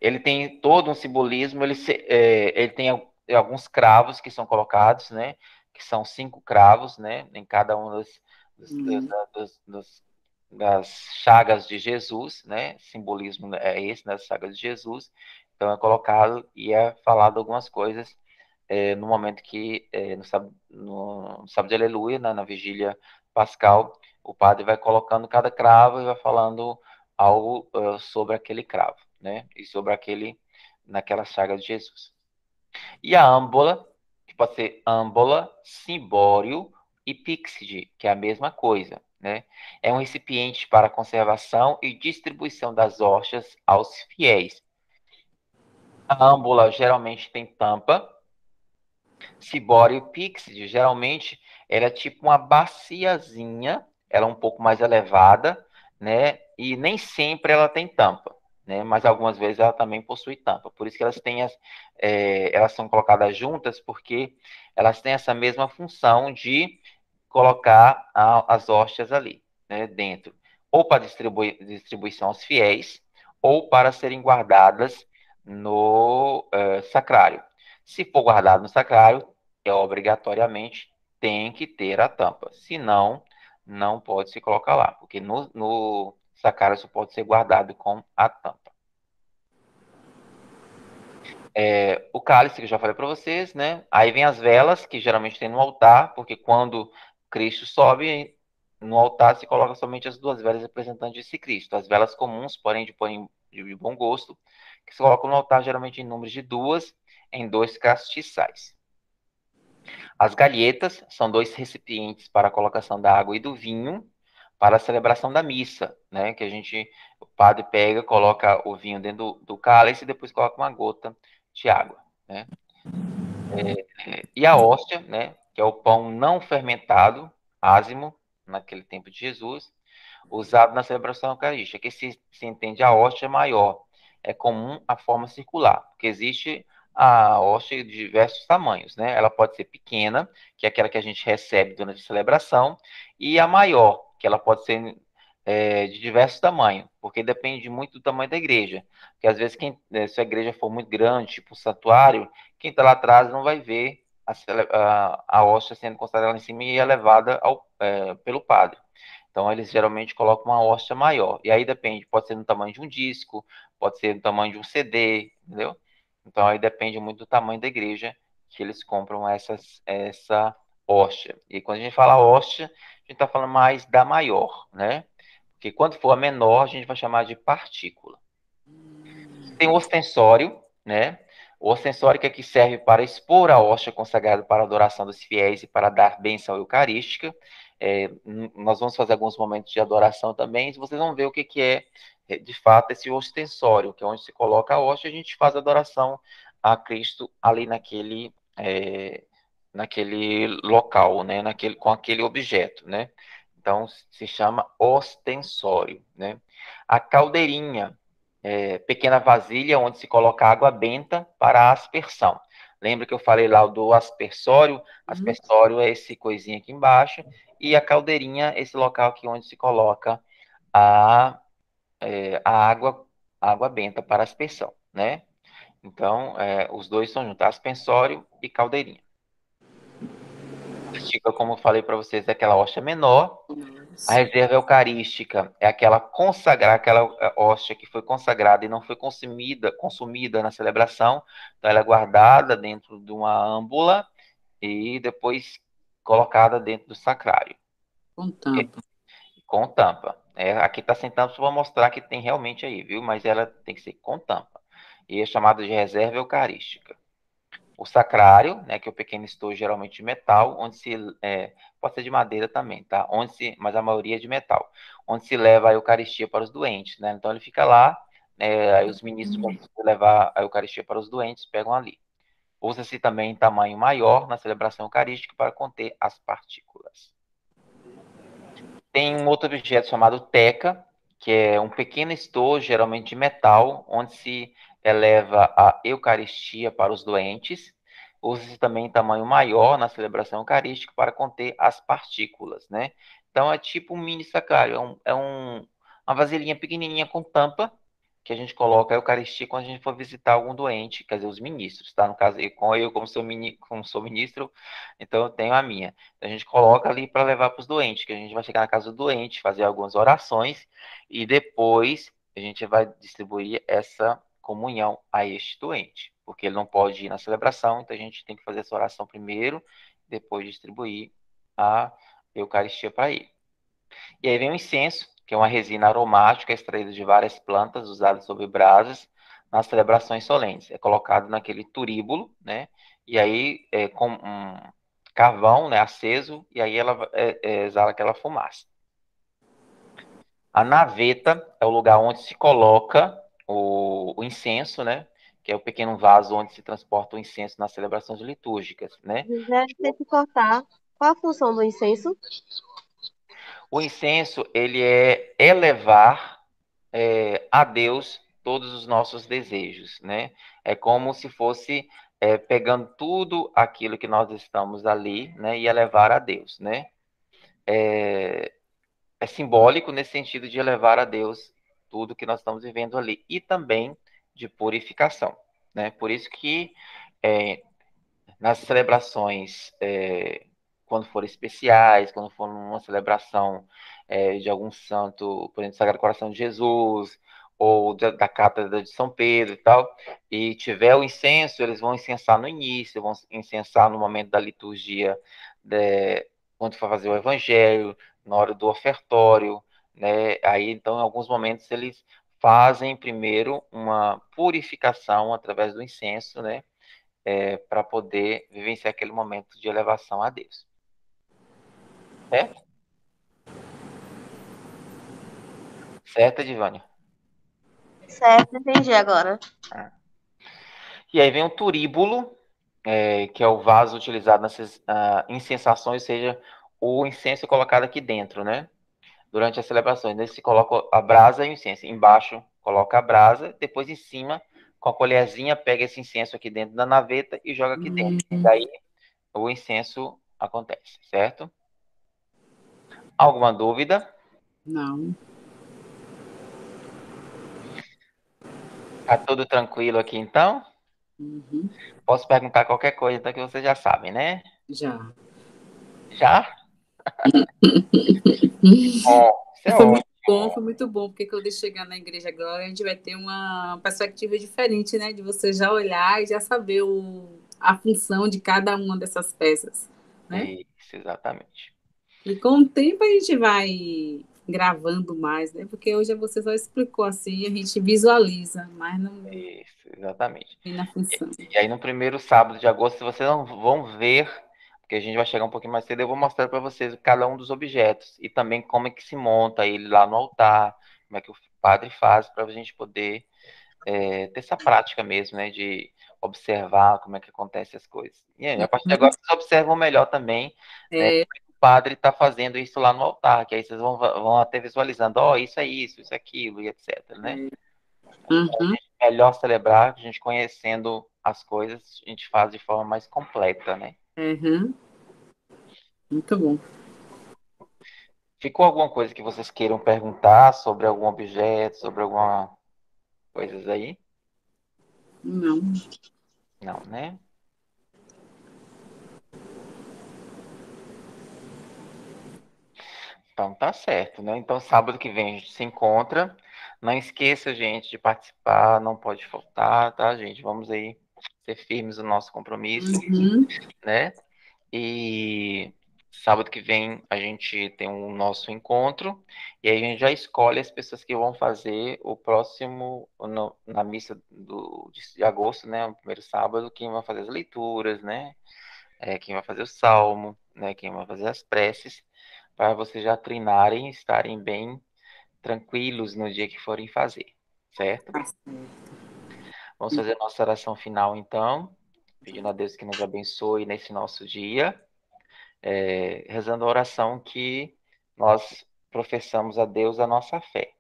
Speaker 1: Ele tem todo um simbolismo, ele tem alguns cravos que são colocados, né? Que são 5 cravos, né? Em cada um das chagas de Jesus, né? Simbolismo é esse, das chagas de Jesus. Então é colocado e é falado algumas coisas no momento que, no sábado de Aleluia, né, na vigília pascal, o padre vai colocando cada cravo e vai falando algo sobre aquele cravo, né? E sobre naquela chaga de Jesus. E a âmbola, que pode ser âmbola, cimbório e píxide, que é a mesma coisa, né? É um recipiente para conservação e distribuição das hóstias aos fiéis. A âmbola geralmente tem tampa. Cibório e píxide, geralmente, ela é tipo uma baciazinha, ela é um pouco mais elevada, né? E nem sempre ela tem tampa, né? Mas algumas vezes ela também possui tampa. Por isso que elas são colocadas juntas, porque elas têm essa mesma função de colocar as hóstias ali, né? Dentro. Ou para distribuição aos fiéis, ou para serem guardadas no sacrário. Se for guardado no sacrário, obrigatoriamente tem que ter a tampa. Senão, não pode se colocar lá, porque no sacrário só pode ser guardado com a tampa. O cálice, que eu já falei para vocês, né? Aí vem as velas, que geralmente tem no altar, porque quando Cristo sobe, no altar se coloca somente as 2 velas representantes desse Cristo. As velas comuns, porém de bom gosto, que se colocam no altar geralmente em números de 2, em 2 castiçais. As galhetas são 2 recipientes para a colocação da água e do vinho para a celebração da missa, né? Que o padre pega, coloca o vinho dentro do cálice e depois coloca uma gota de água, né? E a hóstia, né? Que é o pão não fermentado, ázimo, naquele tempo de Jesus, usado na celebração eucarística, que se entende a hóstia maior. É comum a forma circular, porque existe a hóstia de diversos tamanhos, né? Ela pode ser pequena, que é aquela que a gente recebe durante a celebração, e a maior, que ela pode ser de diversos tamanhos, porque depende muito do tamanho da igreja. Porque às vezes, se a igreja for muito grande, tipo um santuário, quem está lá atrás não vai ver a hóstia sendo consagrada lá em cima e é levada pelo padre. Então, eles geralmente colocam uma hóstia maior. E aí depende, pode ser no tamanho de um disco, pode ser no tamanho de um CD, entendeu? Então, aí depende muito do tamanho da igreja que eles compram essa hóstia. E quando a gente fala hóstia, a gente está falando mais da maior, né? Porque quando for a menor, a gente vai chamar de partícula. Tem o ostensório, né? O ostensório que aqui serve para expor a hóstia consagrada para a adoração dos fiéis e para dar bênção eucarística. nós vamos fazer alguns momentos de adoração também, e vocês vão ver o que é, de fato, esse ostensório, que é onde se coloca a hóstia, a gente faz adoração a Cristo ali naquele local, né, com aquele objeto, né? Então, se chama ostensório, né? A caldeirinha, pequena vasilha onde se coloca água benta para a aspersão. Lembra que eu falei lá do aspersório? Aspersório é esse coisinha aqui embaixo, e a caldeirinha, esse local aqui onde se coloca a água benta para aspersão, né? Então, os dois são juntos, aspersório e caldeirinha. A estica, como eu falei para vocês, é aquela hóstia menor. A reserva eucarística é aquela hóstia que foi consagrada e não foi consumida na celebração. Então, ela é guardada dentro de uma âmbula e depois colocada dentro do sacrário.
Speaker 3: Com tampa.
Speaker 1: Com tampa. Aqui está sem tampa, só vou mostrar que tem realmente aí, viu? Mas ela tem que ser com tampa. E é chamada de reserva eucarística. O sacrário, né, que é o pequeno estojo geralmente de metal, onde pode ser de madeira também, tá? Mas a maioria é de metal, onde se leva a Eucaristia para os doentes, né? Então ele fica lá, aí os ministros, quando levar a Eucaristia para os doentes, pegam ali. Usa-se também em tamanho maior na celebração eucarística para conter as partículas. Tem um outro objeto chamado teca, que é um pequeno estojo, geralmente de metal, onde se eleva a Eucaristia para os doentes. Usa-se também em tamanho maior na celebração eucarística para conter as partículas, né? Então, é tipo um mini sacrário, uma vasilhinha pequenininha com tampa, que a gente coloca a Eucaristia quando a gente for visitar algum doente, quer dizer, os ministros, tá? No caso, como sou ministro, então eu tenho a minha. Então, a gente coloca ali para levar para os doentes, que a gente vai chegar na casa do doente, fazer algumas orações, e depois a gente vai distribuir essa comunhão a este doente, porque ele não pode ir na celebração, então a gente tem que fazer essa oração primeiro, depois distribuir a Eucaristia para ele. E aí vem o incenso, que é uma resina aromática extraída de várias plantas usadas sobre brasas nas celebrações solenes. É colocado naquele turíbulo, né? E aí com um carvão, né, aceso, e aí ela exala aquela fumaça. A naveta é o lugar onde se coloca o incenso, né? Que é o pequeno vaso onde se transporta o incenso nas celebrações litúrgicas, né?
Speaker 9: José, tem que cortar. Qual a função do incenso?
Speaker 1: O incenso, ele é elevar a Deus todos os nossos desejos, né? É como se fosse pegando tudo aquilo que nós estamos ali, né? E elevar a Deus, né? É simbólico nesse sentido de elevar a Deus tudo que nós estamos vivendo ali. E também de purificação, né? Por isso que nas celebrações, quando forem especiais, quando for uma celebração de algum santo, por exemplo, Sagrado Coração de Jesus, ou da Cátedra de São Pedro e tal, e tiver o incenso, eles vão incensar no início, vão incensar no momento da liturgia, quando for fazer o evangelho, na hora do ofertório, né? Aí, então, em alguns momentos, eles fazem primeiro uma purificação através do incenso, né? Para poder vivenciar aquele momento de elevação a Deus. Certo? Certo, Edivânia?
Speaker 9: Certo, entendi agora.
Speaker 1: E aí vem o turíbulo, que é o vaso utilizado nessas incensações, ou seja, o incenso é colocado aqui dentro, né? Durante as celebrações. Daí se coloca a brasa e o incenso. Embaixo coloca a brasa, depois em cima, com a colherzinha, pega esse incenso aqui dentro da naveta e joga aqui dentro. Daí o incenso acontece, certo? Alguma dúvida?
Speaker 3: Não.
Speaker 1: Tá tudo tranquilo aqui, então?
Speaker 3: Uhum.
Speaker 1: Posso perguntar qualquer coisa, então, que vocês já sabem, né?
Speaker 3: Já.
Speaker 1: Já? Bom,
Speaker 3: Foi muito bom, porque quando eu chegar na igreja agora, a gente vai ter uma perspectiva diferente, né? De você já olhar e já saber a função de cada uma dessas peças, né?
Speaker 1: Isso, exatamente.
Speaker 3: E com o tempo a gente vai gravando mais, né? Porque hoje você só explicou assim, a gente visualiza, mas não
Speaker 1: Isso, exatamente.
Speaker 3: tem na função.
Speaker 1: E aí no primeiro sábado de agosto vocês não vão ver porque a gente vai chegar um pouquinho mais cedo, eu vou mostrar para vocês cada um dos objetos e também como é que se monta ele lá no altar, como é que o padre faz para a gente poder ter essa prática mesmo, né, de observar como é que acontecem as coisas. E aí, a partir de agora, vocês observam melhor também, né, como é que o padre está fazendo isso lá no altar, que aí vocês vão até visualizando, ó, isso é isso é aquilo, e etc, né? É melhor celebrar, a gente conhecendo as coisas, a gente faz de forma mais completa, né?
Speaker 3: Muito bom.
Speaker 1: Ficou alguma coisa que vocês queiram perguntar sobre algum objeto, sobre alguma coisas aí?
Speaker 3: Não.
Speaker 1: Não, né? Então tá certo, né? Então sábado que vem a gente se encontra. Não esqueça, gente, de participar, não pode faltar, tá, gente? Vamos aí ser firmes no nosso compromisso, né? E sábado que vem a gente tem o nosso encontro e aí a gente já escolhe as pessoas que vão fazer o próximo, na missa de agosto, né? O primeiro sábado, quem vai fazer as leituras, né? Quem vai fazer o salmo, né? Quem vai fazer as preces, para vocês já treinarem e estarem bem tranquilos no dia que forem fazer, certo? Vamos fazer a nossa oração final, então, pedindo a Deus que nos abençoe nesse nosso dia, rezando a oração que nós professamos a Deus a nossa fé.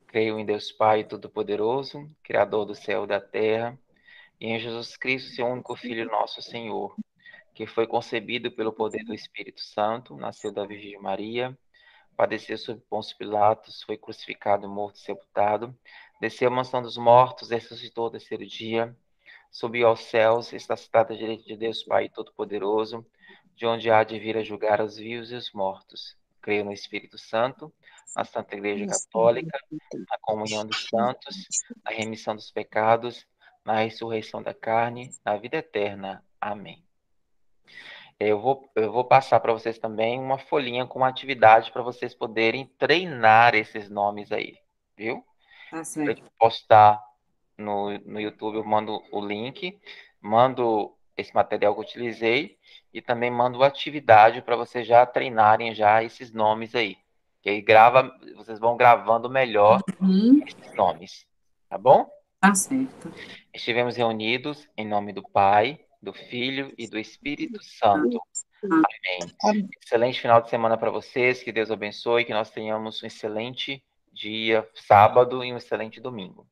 Speaker 1: Creio em Deus Pai Todo-Poderoso, Criador do céu e da terra, e em Jesus Cristo, seu único Filho, nosso Senhor, que foi concebido pelo poder do Espírito Santo, nasceu da Virgem Maria, padeceu sob Pôncio Pilatos, foi crucificado, morto e sepultado, desceu à mansão dos mortos, ressuscitou ao terceiro dia, subiu aos céus, está sentado à direita de Deus Pai Todo-Poderoso, de onde há de vir a julgar os vivos e os mortos. Creio no Espírito Santo, na Santa Igreja Católica, na comunhão dos santos, na remissão dos pecados, na ressurreição da carne, na vida eterna. Amém. Eu vou passar para vocês também uma folhinha com uma atividade para vocês poderem treinar esses nomes aí, viu?
Speaker 3: Tá certo.
Speaker 1: Para postar no YouTube, eu mando o link, mando esse material que eu utilizei e também mando a atividade para vocês já treinarem já esses nomes aí. Que aí vocês vão gravando melhor esses nomes, tá bom?
Speaker 3: Tá certo.
Speaker 1: Estivemos reunidos em nome do Pai, do Filho e do Espírito Santo. Amém. Excelente final de semana para vocês, que Deus abençoe, que nós tenhamos um excelente dia, sábado e um excelente domingo.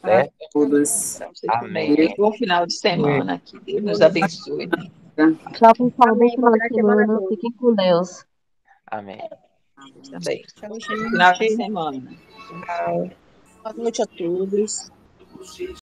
Speaker 1: Certo?
Speaker 3: Todas.
Speaker 1: Amém.
Speaker 10: Bom final de semana, que Deus nos abençoe.
Speaker 9: Tchau, pessoal. Bom final de semana. Fiquem com Deus.
Speaker 1: Amém.
Speaker 10: Também. Final de semana.
Speaker 6: Boa noite a todos.